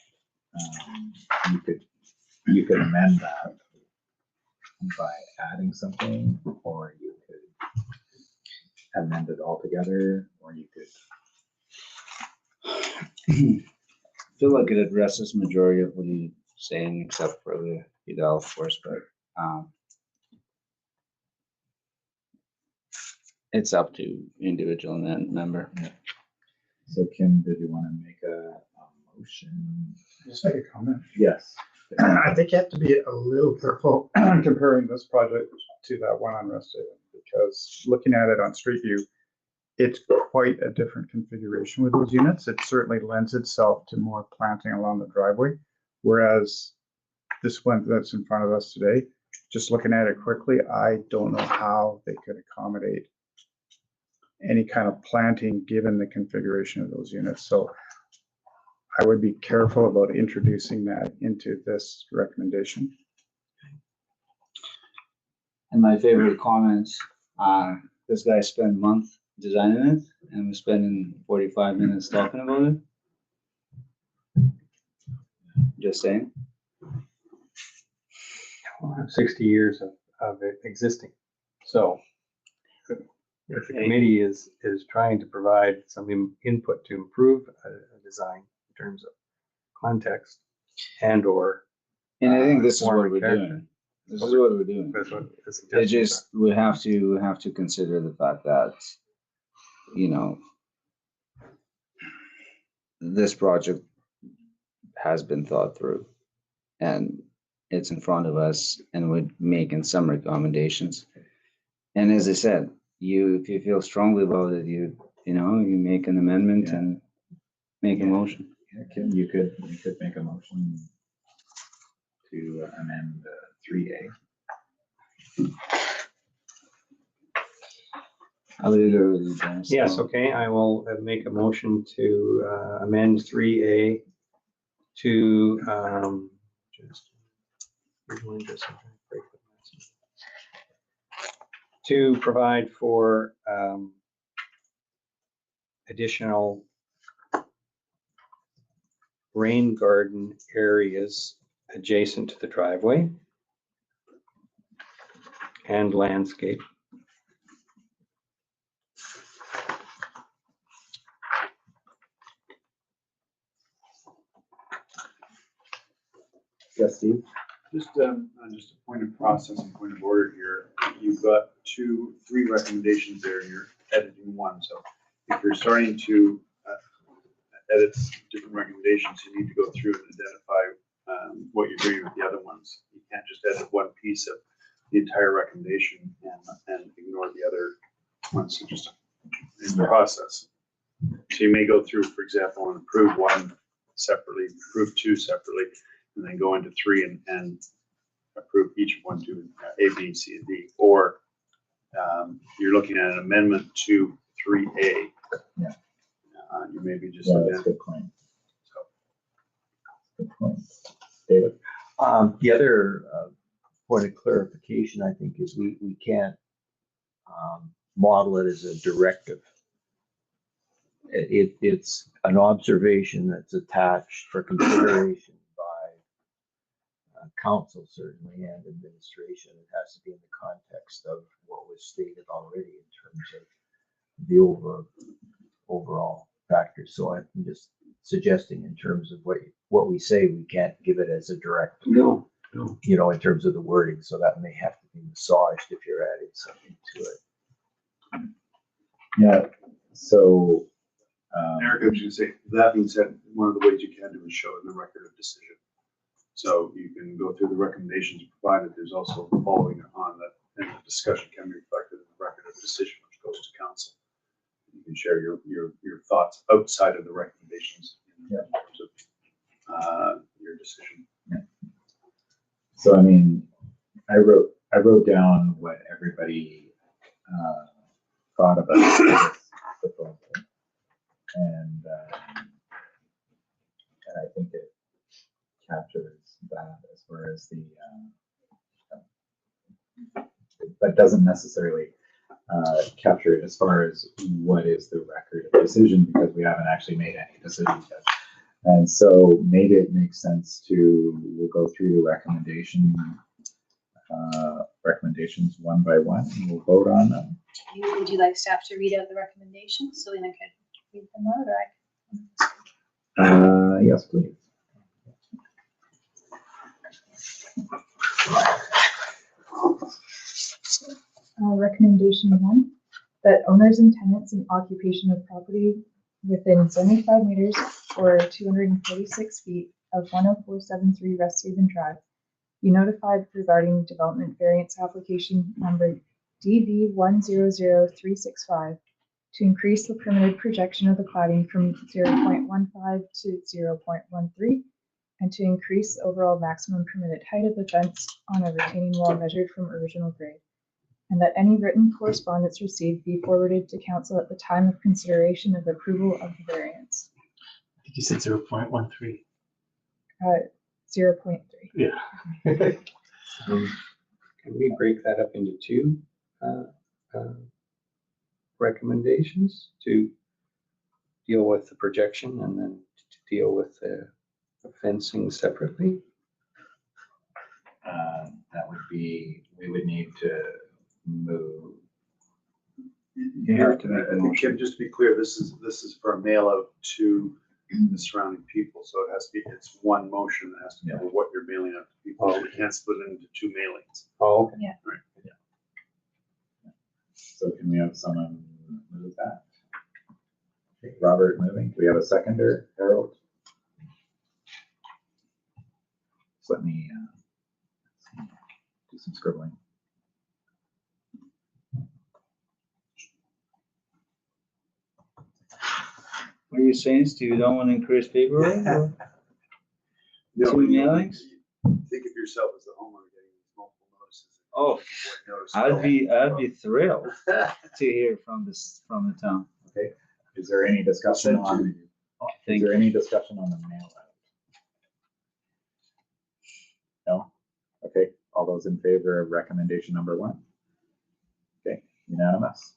You could amend that by adding something, or you could amend it altogether, or you could. I feel like it addresses majority of what you're saying, except for the of course, but it's up to individual member. So Kim, did you want to make a motion? Just make a comment. Yes. I think you have to be a little careful comparing this project to that one on Rest Haven, because looking at it on Street View, it's quite a different configuration with those units. It certainly lends itself to more planting along the driveway, whereas this one that's in front of us today, just looking at it quickly, I don't know how they could accommodate any kind of planting given the configuration of those units. So I would be careful about introducing that into this recommendation. And my favorite comments, this guy spent a month designing it and we're spending 45 minutes talking about it. Just saying. Well, I have 60 years of it existing. So if the committee is trying to provide some input to improve a design in terms of context and or. And I think this is form what and we're character. doing. This is what we're doing. That's what the It suggestions just, we have to consider the fact that, you know, this project has been thought through and it's in front of us and we're making some recommendations. And as I said, if you feel strongly about it, you make an amendment and make a motion. Yeah, Kim, you could make a motion to amend 3A. I'll leave it with you, Dennis. Yes, okay, I will make a motion to amend 3A to to provide for additional rain garden areas adjacent to the driveway and landscape. Yes, Steve? Just a point of process and point of order here. You've got three recommendations there, and you're editing one. So if you're starting to edit different recommendations, you need to go through and identify what you're doing with the other ones. You can't just edit one piece of the entire recommendation and ignore the other ones. So just in the process. So you may go through, for example, and approve one separately, approve two separately, and then go into three and approve each one to A, B, C, and D. Or you're looking at an amendment to 3A. Yeah. You may be just. Yeah, that's a good point. Good point. David? The other point of clarification, I think, is we can't model it as a directive. It's an observation that's attached for consideration by council, certainly, and administration. It has to be in the context of what was stated already in terms of the overall factors. So I'm just suggesting in terms of what we say, we can't give it as a directive. No. In terms of the wording. So that may have to be massaged if you're adding something to it. Yeah, so. Eric, I was going to say, that being said, one of the ways you can do is show in the record of decision. So you can go through the recommendations provided. There's also following on that, and the discussion can be reflected in the record of decision, which goes to council. You can share your thoughts outside of the recommendations in terms of your decision. Yeah. So, I mean, I wrote down what everybody thought about this proposal. And I think it captures that as far as but doesn't necessarily capture it as far as what is the record of decision, because we haven't actually made any decisions yet. And so maybe it makes sense we'll go through the recommendations one by one, and we'll vote on them. Would you like staff to read out the recommendations so then I could read them out, or I can? Yes, please. Recommendation 1, that owners and tenants in occupation of property within 75 meters or 246 feet of 10473 West Haven Drive be notified regarding development variance application number DV100365 to increase the permitted projection of the cladding from 0.15 to 0.13 and to increase the overall maximum permitted height of the fence on a retaining wall measured from original grade, and that any written correspondence received be forwarded to council at the time of consideration of approval of the variance. I think you said 0.13. 0.3. Yeah. Can we break that up into two recommendations to deal with the projection and then to deal with the fencing separately? That would be, we would need to move. You have to make a motion. Kim, just to be clear, this is for a mail out to the surrounding people, so it has to be, it's one motion that has to cover what you're mailing out to people. So we can't split it into two mailings. Oh, okay. So can we have someone move that? Okay, Robert moving. Do we have a seconder? Harold? Just let me do some scribbling. What are you saying, Steve? You don't want to increase paperwork? or No, Two but you- mailings? Think of yourself as the homeowner getting these multiple notices. Oh, I'd be thrilled to hear from the town. Okay. Is there any discussion on, is there any discussion on the mail out? No? Okay. All those in favor of recommendation number 1? Okay. Unanimous.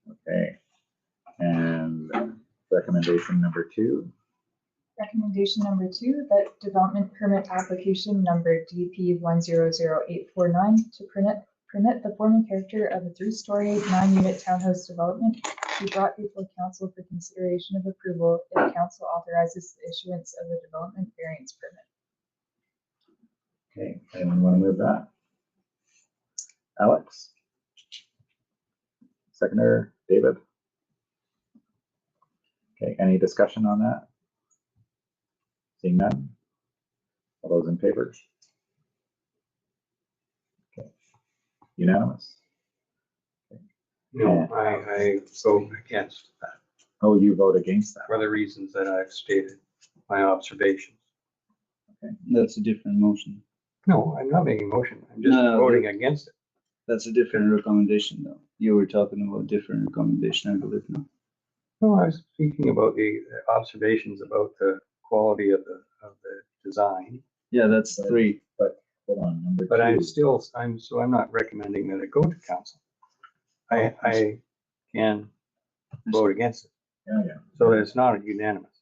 Okay. And recommendation number 2. Recommendation number 2, that development permit application number DP100849 to permit the form and character of a 3-story 9-unit townhouse development be brought before council for consideration of approval if council authorizes the issuance of a development variance permit. Okay. Anyone want to move that? Alex? Seconder, David? Okay. Any discussion on that? Seeing none? All those in favor? Okay. Unanimous? No, I vote against that Oh, you vote against that? for the reasons that I've stated, my observations. That's a different motion. No, I'm not making a motion. I'm just No, voting against it. That's a different recommendation, though. You were talking about a different recommendation, I believe, no? No, I was speaking about the observations about the quality of the design, Yeah, that's 3. Hold on, number but 2. I'm not recommending that it go to council. I can vote against it, Yeah. so that it's not unanimous.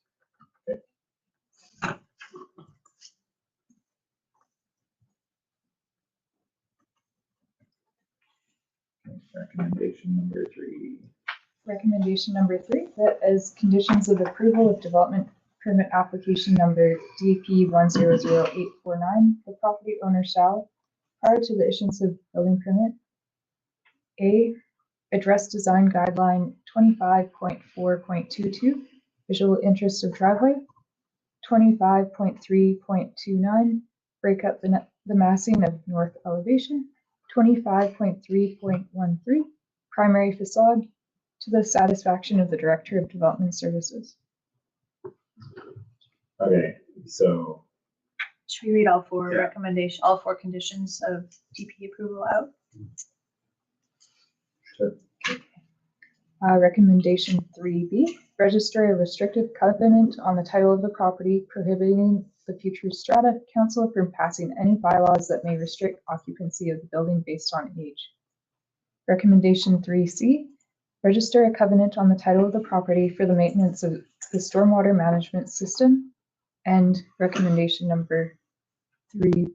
Recommendation number 3. Recommendation number 3, that as conditions of approval of development permit application number DP100849, the property owner shall, prior to the issuance of building permit, A, address design guideline 25.4.22, visual interest of driveway, 25.3.29, break up the massing of north elevation, 25.3.13, primary facade, to the satisfaction of the Director of Development Services. Okay, so Should we read all 4 Yeah. all 4 conditions of DP approval out? sure. Recommendation 3B, register a restrictive covenant on the title of the property prohibiting the future strata council from passing any bylaws that may restrict occupancy of the building based on age. Recommendation 3C, register a covenant on the title of the property for the maintenance of the stormwater management system. And recommendation number 3D,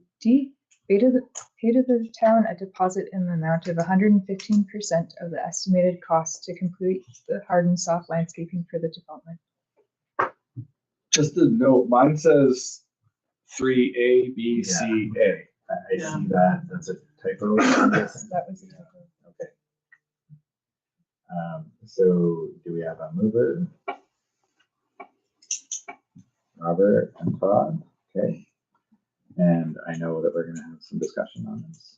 pay to the town a deposit in the amount of 115% of the estimated cost to complete the hard and soft landscaping for the development. Just a note, mine says 3A, B, C, A. I see that, that's a typo. That was a typo. Okay. So do we have a mover? Robert and Todd, okay. And I know that we're gonna have some discussion on this.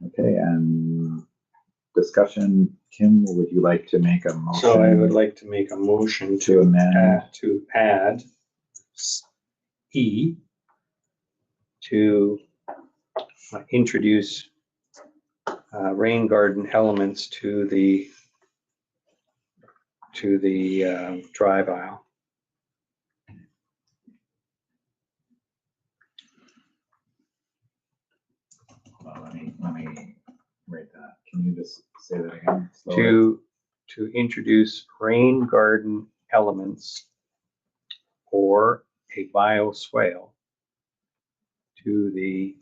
Okay, and discussion, Kim, would you like to make a motion? So I would like to make a motion To amend. to add E to introduce rain garden elements to the drive aisle. Well, let me write that. Can you just say that again? Slower? To introduce rain garden elements or a bioswale to the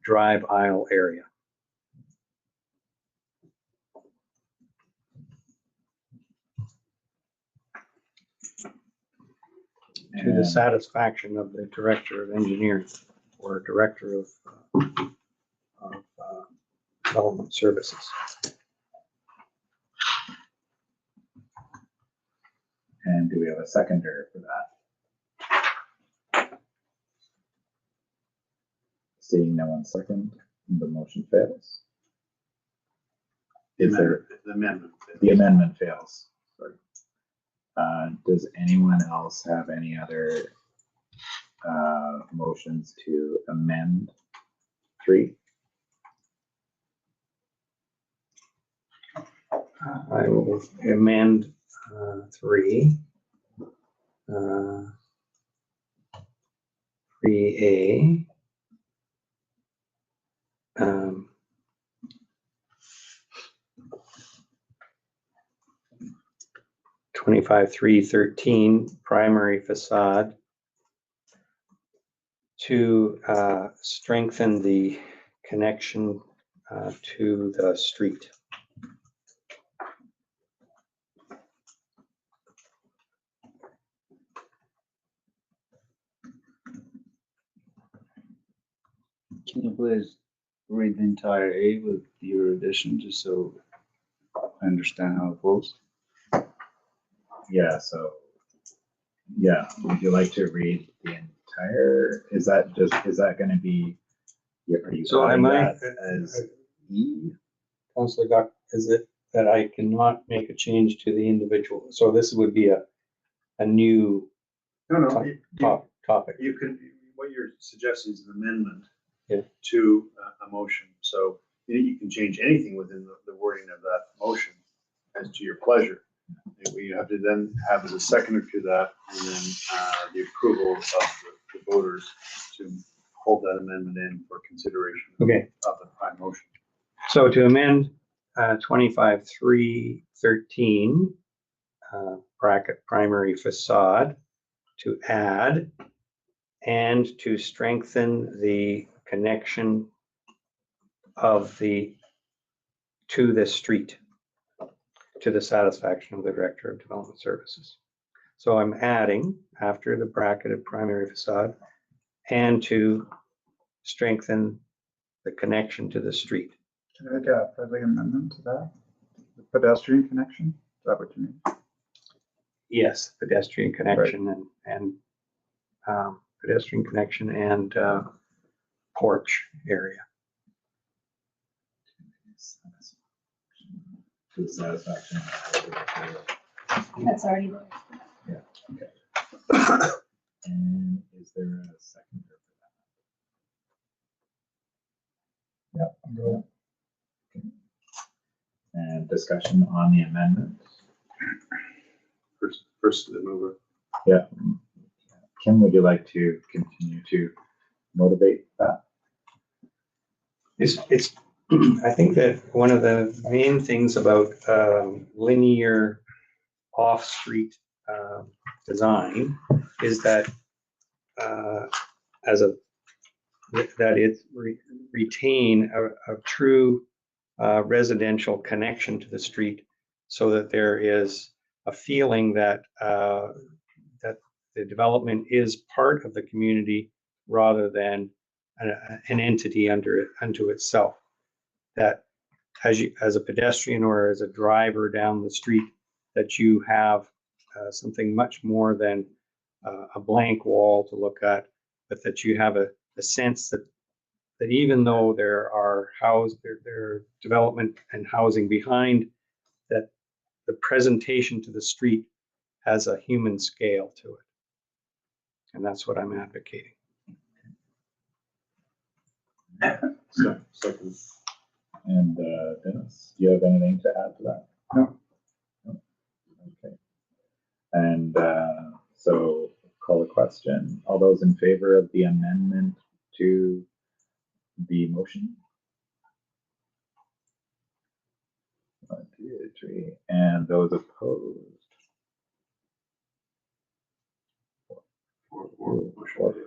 drive aisle area. To the And- satisfaction of the Director of Engineering or Director of Development Services. And do we have a seconder for that? Seeing no one second, the motion fails. Is there, The amendment. the amendment fails, sorry. Does anyone else have any other motions to amend 3? I will amend 3. 3A. 25.3.13 primary facade to strengthen the connection to the street. Can you please read the entire A with your addition, just so I understand how it flows? Yeah, so, yeah, would you like to read the entire, is that gonna be, are you So adding am I- that as E? Councillor Duck, is it that I cannot make a change to the individual? So this would be a new No, topic. you can, what you're suggesting is an amendment Yeah. to a motion. So you can change anything within the wording of that motion as to your pleasure. And we have to then have as a seconder to that, and then the approval of the voters to hold that amendment in for consideration Okay. of the prime motion. So to amend 25.3.13 bracket primary facade to add and to strengthen the connection of to the street to the satisfaction of the Director of Development Services. So I'm adding after the bracketed primary facade and to strengthen the connection to the street. Can I make a friendly amendment to that? The pedestrian connection, is that what you mean? Yes, pedestrian connection and pedestrian connection and porch area. To the satisfaction. That's already there. Yeah, okay. And is there a seconder for that? Yeah, I'm good. Okay. And discussion on the amendment? First the mover. Yeah. Kim, would you like to continue to motivate that? It's I think that one of the main things about linear off-street design is that that it retain a true residential connection to the street, so that there is a feeling that that the development is part of the community rather than an entity unto itself. That as a pedestrian or as a driver down the street, that you have something much more than a blank wall to look at, but that you have a sense that even though there are development and housing behind, that the presentation to the street has a human scale to it. And that's what I'm advocating. So, and Dennis, do you have anything to add to that? No. Okay. And so call a question. All those in favor of the amendment to the motion? 1, 2, 3. And those opposed?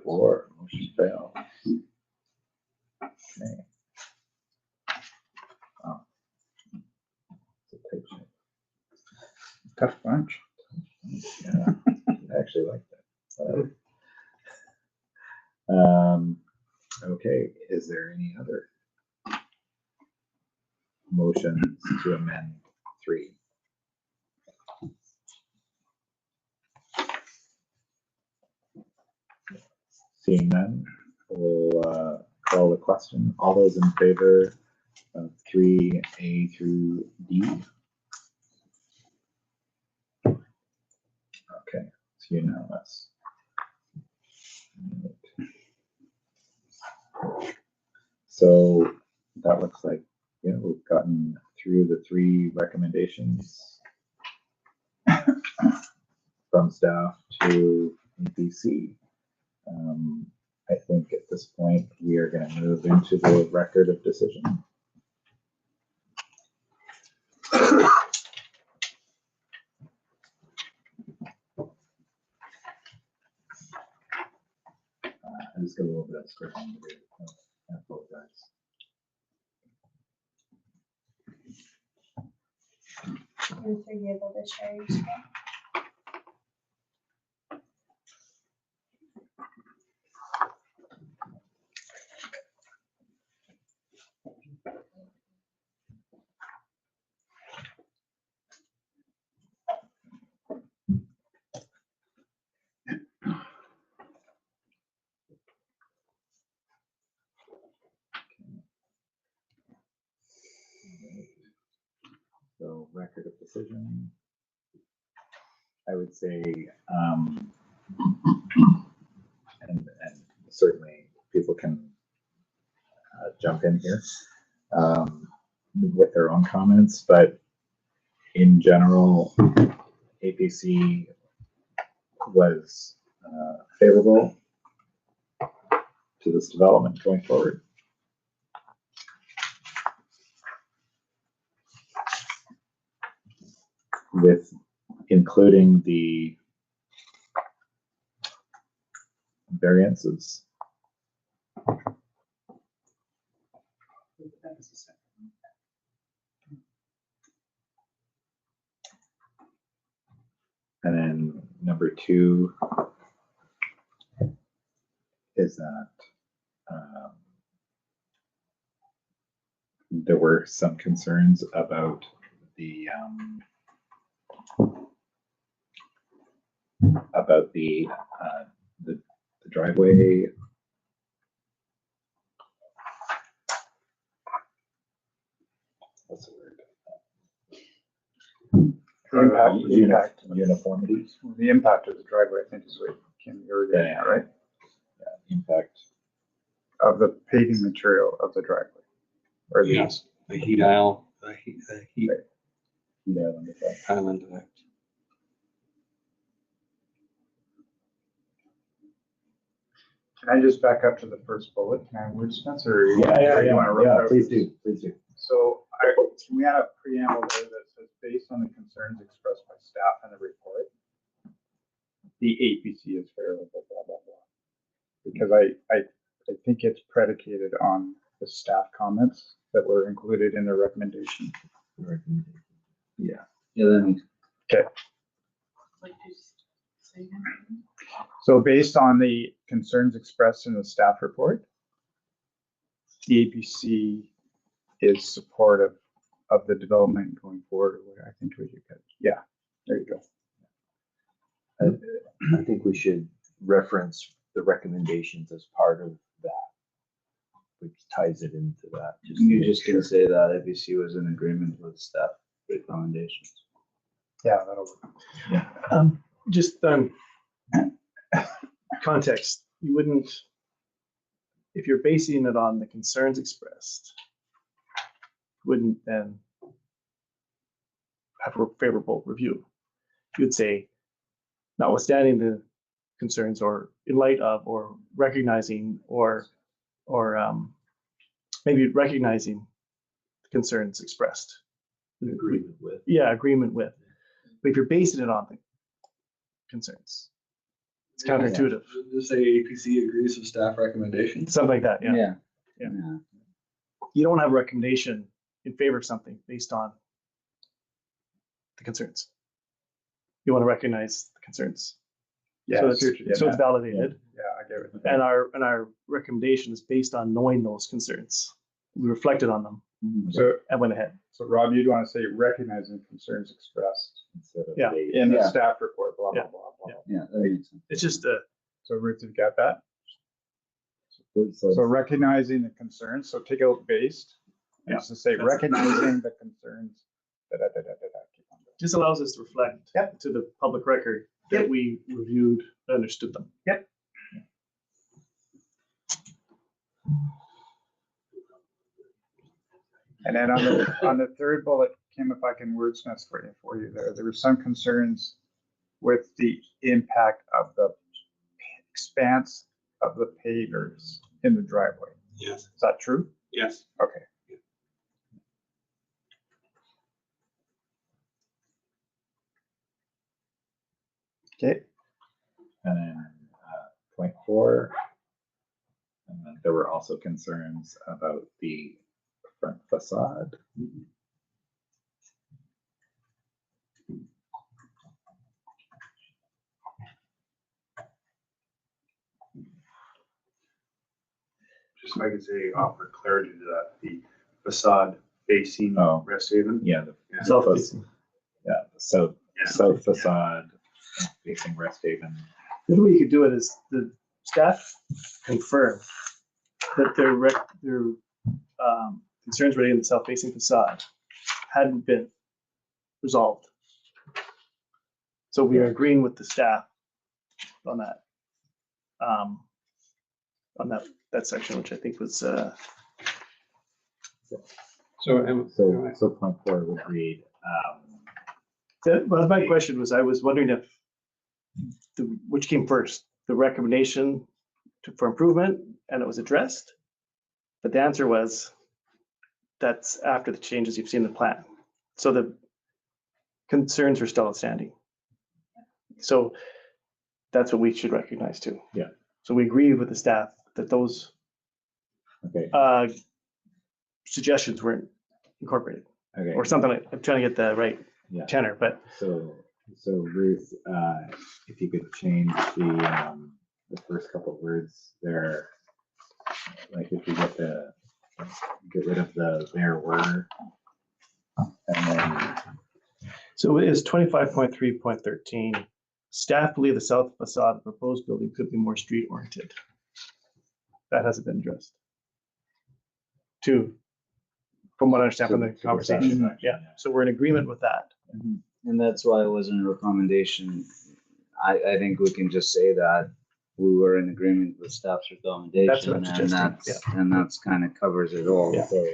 4. Motion failed. Okay. Wow. It's a tight shape. Tough bunch. Yeah, I actually like that. Okay, is there any other motions to amend 3? Seeing none, we'll call the question. All those in favor of 3A through D? Okay, it's unanimous. So that looks like, we've gotten through the 3 recommendations from staff to APC. I think at this point we are going to move into the record of decision. I just got a little bit of scribbling to do. I apologize. Ruth, are you able to share your screen? So record of decision, I would say, and certainly people can jump in here with their own comments, but in general, APC was favorable to this development going forward. With including the variances. And then number 2 is that there were some concerns about the driveway. What's the word? Impact uniformity. The impact of the driveway, I think, is what you're getting at, right? Yeah, impact Of the paving material of the driveway. Or the, Yes, the heat island, heat island effect. island effect. Can I just back up to the first bullet? Can I wordsmith or? Yeah, please do. So can we add a preamble there that says, based on the concerns expressed by staff in the report, the APC is favorable, blah, blah, blah. Because I think it's predicated on the staff comments that were included in the recommendation. Yeah. Yeah, that makes So based on the concerns expressed in the staff report, the APC is supportive of the development going forward. I think we should get, yeah, there you go. I think we should reference the recommendations as part of that, which ties it into that. You just can say that APC was in agreement with staff recommendations. Yeah, that'll work. Just context, you wouldn't, if you're basing it on the concerns expressed, wouldn't then have a favorable review. You'd say, notwithstanding the concerns, or in light of, or recognizing, or maybe recognizing the concerns expressed. Agreement with. Yeah, agreement with. But if you're basing it on the concerns, it's counterintuitive. Just say APC agrees with staff recommendations. Something like that, yeah. Yeah. You don't have a recommendation in favor of something based on the concerns. You want to recognize the concerns. Yeah, So I it's, see what you're getting so it's at. validated. Yeah, I get it. And our recommendation is based on knowing those concerns. We reflected on them So, and went ahead. so Rob, you'd want to say recognizing concerns expressed Instead of Yeah. they- in the Yeah. staff report, blah, blah, Yeah. blah, blah. Yeah, that makes sense. It's just So Ruth, you got that? So So recognizing the concerns, so take out based, and Yeah. just to say That's- recognizing the concerns. Da, da, da, da, da, da, keep on going. just allows us to reflect to the public record that we reviewed, understood them. Yep. And then on the third bullet, Kim, if I can wordsmith for you there were some concerns with the impact of the expanse of the pavers in the driveway. Yes. Is that true? Yes. Okay. Okay. And then point 4, and then there were also concerns about the front facade. Just so I can say, offer clarity to that, the facade facing Oh. Rest Haven. Yeah, Yeah. Self-facing. yeah, the south Yeah. south facade facing Rest Haven. The other way you could do it is the staff confirm that their concerns relating to the south-facing facade hadn't been resolved. So we are agreeing with the staff on that. On that section, which I think was So So point 4 would read, well, my question was, I was wondering if which came first, the recommendation for improvement, and it was addressed. But the answer was, that's after the changes you've seen in the plan. So the concerns are still outstanding. So that's what we should recognize too. Yeah. So we agree with the staff that those okay, suggestions weren't incorporated, okay. or something like, I'm trying to get the right Yeah. tenor, but So Ruth, if you could change the first couple of words there, like if you get rid of the there were, and then so it is 25.3.13. Staff believe the south facade of the proposed building could be more street oriented. That hasn't been addressed. Two, from what I understand from the to the conversation, south. yeah. So we're in agreement with that. And that's why it wasn't a recommendation. I think we can just say that we were in agreement with staff's recommendation. That's what I'm and suggesting, and that's kind of covers it all. Yeah. so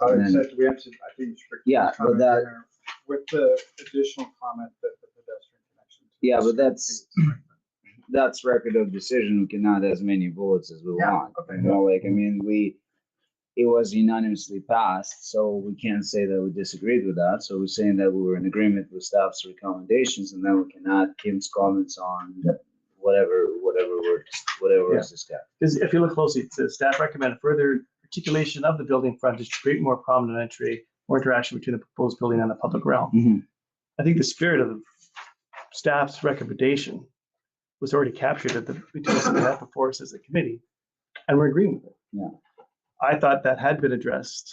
And then- Except we have to, I think. Yeah, but comment that- there with the additional comment that the pedestrian connection. to the Yeah, but street that's- be strengthened. That's record of decision. We can add as many bullets as we Yeah, want. okay. You know, like, I mean, it was unanimously passed, so we can't say that we disagreed with that. So we're saying that we were in agreement with staff's recommendations, and then we can add Kim's comments on whatever Yeah. is discussed. Because if you look closely, it says staff recommend further articulation of the building frontage to create more prominent entry, more interaction between the proposed building and the public realm. Mhm. I think the spirit of staff's recommendation was already captured at the materials we had before us as a committee, and we're agreeing with it. Yeah. I thought that had been addressed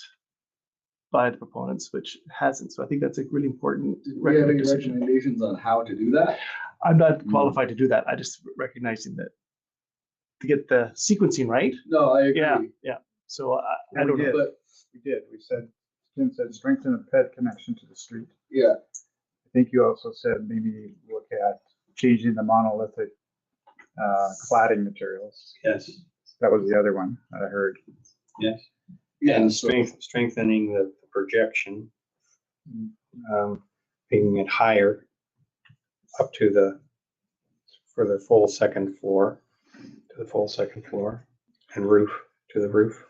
by the proponents, which hasn't. So I think that's a really important Do we have any decision. recommendations on how to do that? I'm not qualified to do that. I just recognizing that to get the sequencing right. No, I agree. Yeah. So I We don't know. did. But We did. We said, Tim said strengthen the pet connection to the street. yeah, I think you also said maybe look at changing the monolithic cladding materials. Yes, That was the other one that I heard. yes. yeah. And So, strengthening the projection, making it higher up to for the full second floor, and roof to the roof.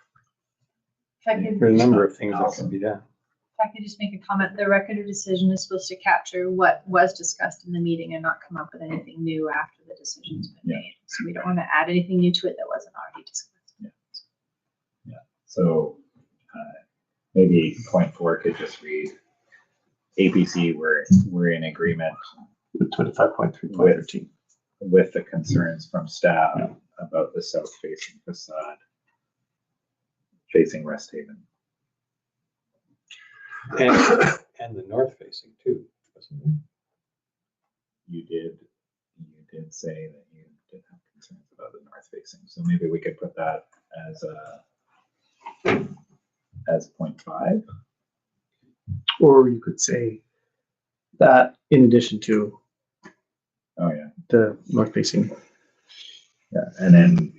If I could, There's a number of things that can be done. if I could just make a comment, the record of decision is supposed to capture what was discussed in the meeting and not come up with anything new after the decision's been Yeah. made. So we don't want to add anything new to it that wasn't already discussed. So maybe point 4 could just read APC, we're in agreement With 25.3.13. with the concerns from staff about the south facing facade facing Rest Haven. And the north facing too, wasn't it? You did say that you did have concerns about the north facing, so maybe we could put that as point 5. Or you could say that in addition to Oh yeah, the north facing. yeah, and then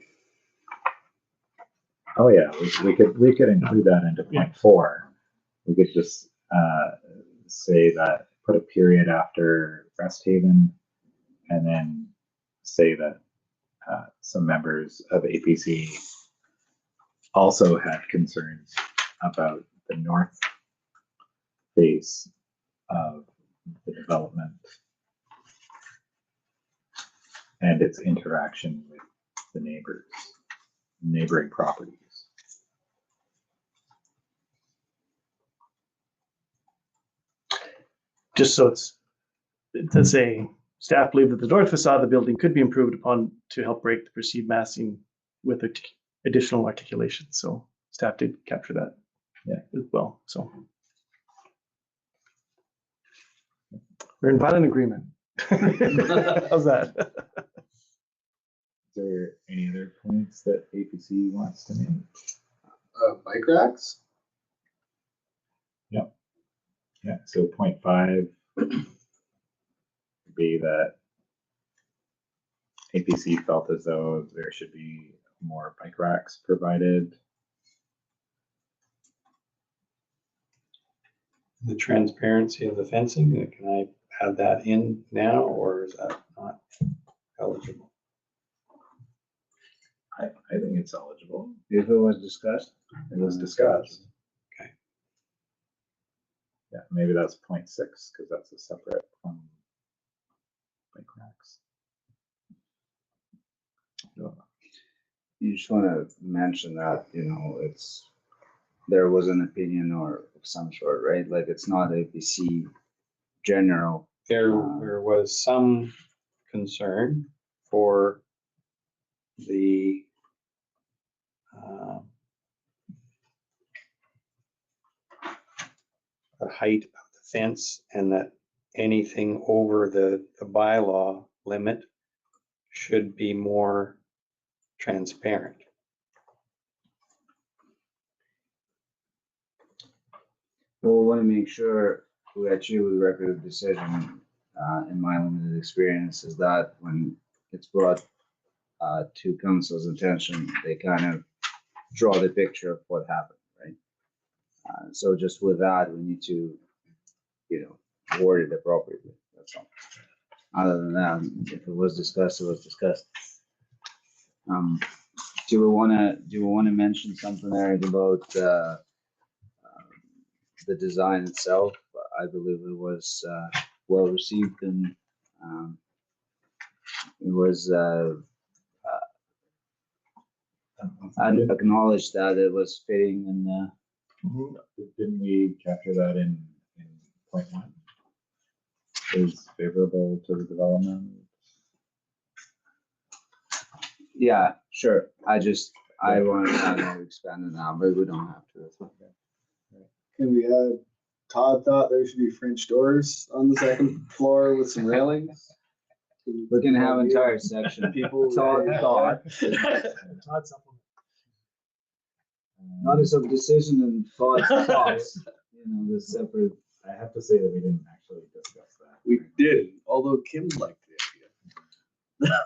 oh yeah, we could include that into point 4. We could just say that, put a period after Rest Haven, and then say that some members of APC also had concerns about the north face of the development and its interaction with the neighboring properties. Just so it does say staff believe that the north facade of the building could be improved upon to help break the perceived massing with additional articulation. So staff did capture that as well. So we're in violent agreement. How's that? Is there any other points that APC wants to make? bike racks? Yeah, so point 5 would be that APC felt as though there should be more bike racks provided. The transparency of the fencing, can I add that in now, or is that not eligible? I think it's eligible. If it was discussed. It was discussed. Okay. Yeah, maybe that's point 6 because that's a separate from bike racks. You just want to mention that, there was an opinion or of some sort, right? Like it's not APC general. There was some concern for the height of the fence, and that anything over the bylaw limit should be more transparent. Well, we want to make sure we achieve the record of decision, in my limited experience, is that when it's brought to council's attention, they kind of draw the picture of what happened, right? So just with that, we need to, word it appropriately. That's all. Other than that, if it was discussed, it was discussed. Do we want to mention something there about the design itself? I believe it was well received, and it was acknowledged that it was fitting and Didn't we capture that in point 1? is favorable to the development. Yeah, sure. I want to expand it now, but we don't have to. That's okay. Can we add, Todd thought there should be French doors on the second floor with some railings. We can have entire section. People. Todd thought. Todd supplement. Notice of decision and thoughts. You know, the separate. I have to say that we didn't actually discuss that. We did, although Kim liked the idea.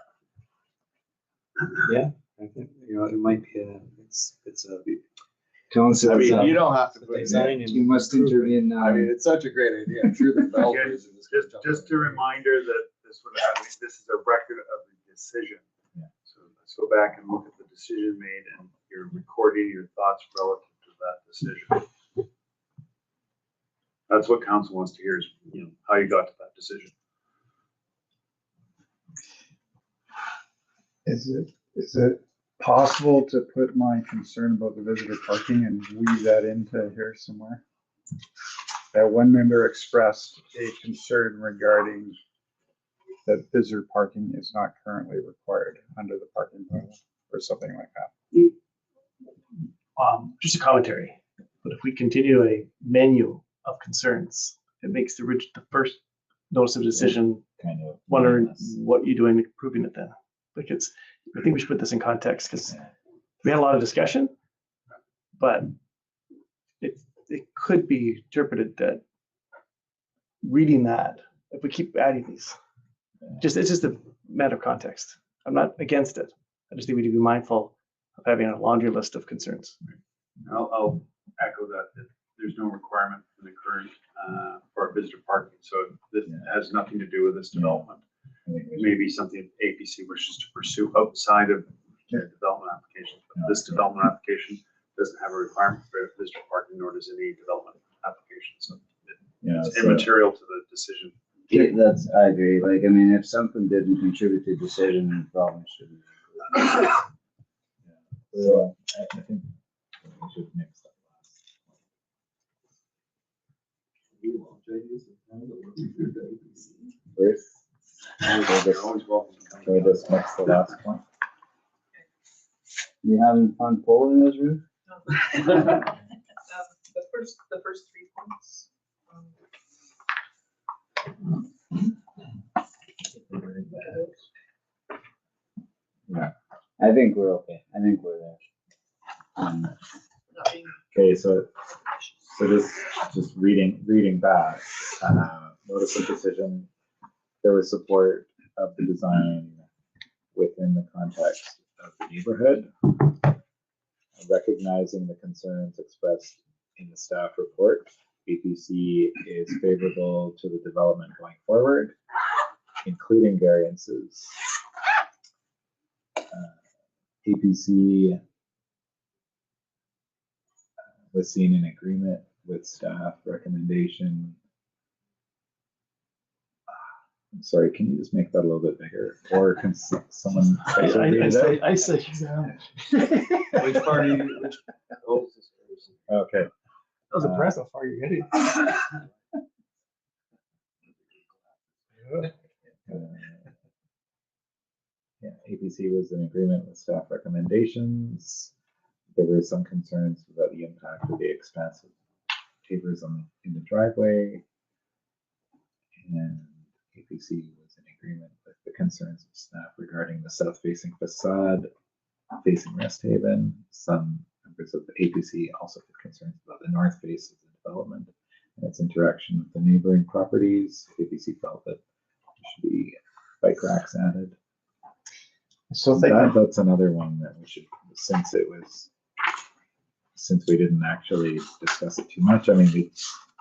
Yeah, I think, it might be it's a. Council. I mean, you don't have to put it Design in. You must intervene now. I mean, it's such a great idea. I'm sure the developers are just. Just a reminder that this would have, this is a record of the decision. Yeah. So let's go back and look at the decision made, and you're recording your thoughts relative to that decision. That's what council wants to hear is, how you got to that decision. Is it possible to put my concern about the visitor parking and weave that into here somewhere? That one member expressed a concern regarding that visitor parking is not currently required under the parking bylaw or something like that. Just a commentary, but if we continue a menu of concerns, it makes the first notice of decision Kind of wondering meaningless. what you're doing improving it then. Because I think we should put this in context because we had a lot of discussion, but it could be interpreted that reading that, if we keep adding these, it's just a matter of context. I'm not against it. I just think we need to be mindful of having a laundry list of concerns. I'll echo that there's no requirement in the current for visitor parking. So this has nothing to do with this development. Maybe something APC wishes to pursue outside of the development application. But this development application doesn't have a requirement for visitor parking, nor does any development application. So it's immaterial to the decision. Yeah, I agree. Like, I mean, if something didn't contribute to the decision, it probably shouldn't. So I think we should mix that last. First, Always welcome. can we just mix the last one? You having fun polling this room? The first 3 points. Yeah. I think we're okay. I think we're there. Not being Okay, so just reading back, notice of decision, there was support of the design within the context of the neighborhood, recognizing the concerns expressed in the staff report. APC is favorable to the development going forward, including variances. APC was seen in agreement with staff recommendation. I'm sorry, can you just make that a little bit bigger? Or can someone read it out? I say, Which part are you? Okay. I was impressed how far you're getting. Yeah, APC was in agreement with staff recommendations. There were some concerns about the impact of the expansive pavers in the driveway. And APC was in agreement with the concerns of staff regarding the south-facing facade facing Rest Haven. Some members of the APC also had concerns about the north face of the development and its interaction with the neighboring properties. APC felt that there should be bike racks added. So That's another one that we should, since we didn't actually discuss it too much. I mean,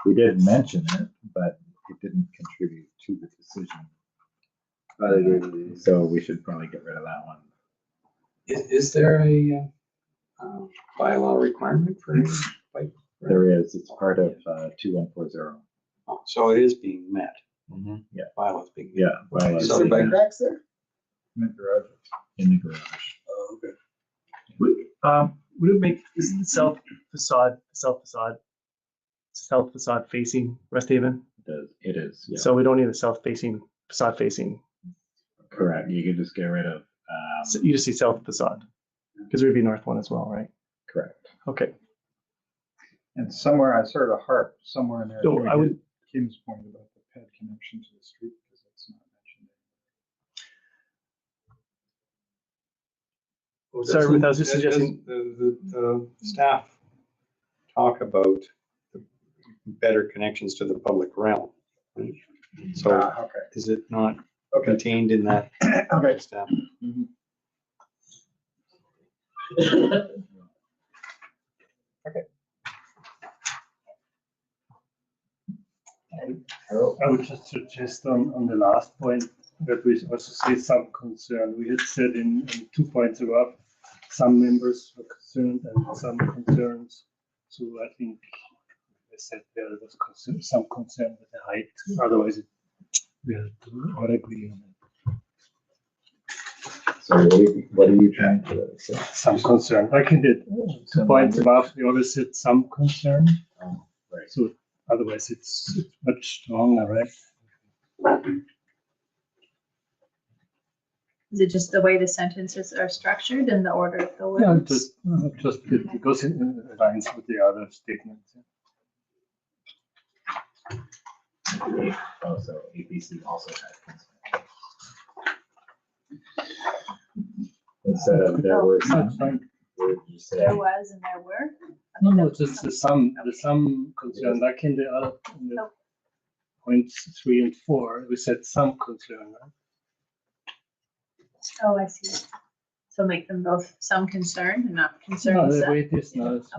we did mention it, but it didn't contribute to the decision. I agree with you. So we should probably get rid of that one. Is there a bylaw requirement for bike? There is, it's part of 2140. So it is being met. Yeah. Bylaws being met. Yeah. bylaws. Is there bike racks there? In the garage. In the garage. Oh, okay. Would it make isn't the south facade facing Rest Haven? does, it is, yeah. So we don't need a south-facing, facade-facing. Correct, you could just get rid of, So you just see south facade, because there'd be north one as well, right? correct. Okay. And somewhere, I sort of harp, somewhere in there. So I would, Kim's point about the ped connection to the street, because it's not mentioned. sorry, Ruth, I was just suggesting, The staff talk about the better connections to the public realm. Right? So Okay. is it not Okay. contained in that Okay. staff? I would just suggest on the last point that we also say some concern. We had said in 2 points above, some members were concerned and some concerns. So I think I said there was some concern with the height. Otherwise, we have to all agree on it. So what are you trying to say? Some concern. Like in the 2 points above, we always said some concern. Right. So otherwise, it's much stronger, right? Is it just the way the sentences are structured and the order of the Yeah, words? just it goes in lines with the other statements. Oh, so APC also has consent. Instead of there were some, we would just say, There was and there were? No, just the sum concern, like in the other, in the points 3 and 4, we said some concern, right? Oh, I see. So make them both some concern and not No, concerns. the way it is now, it's-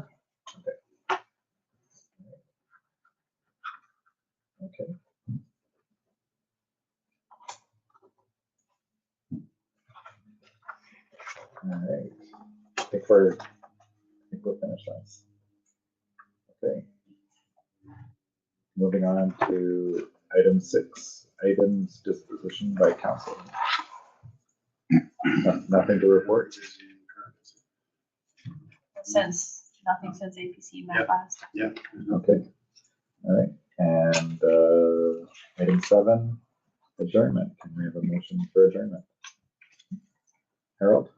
okay. All right, I think we're finished this. Okay. Moving on to item 6, items disposition by council. Nothing to report. Nothing since APC met last. Okay. All right, and item 7, adjournment. Can we have a motion for adjournment? Harold?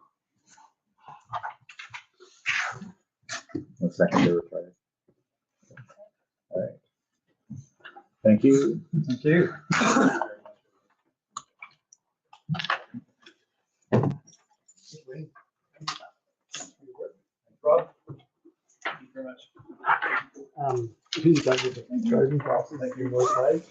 No second to required. All right. Thank you. Thank you. Rob? Thank you very much. Who's done with the charging process? Thank you both sides.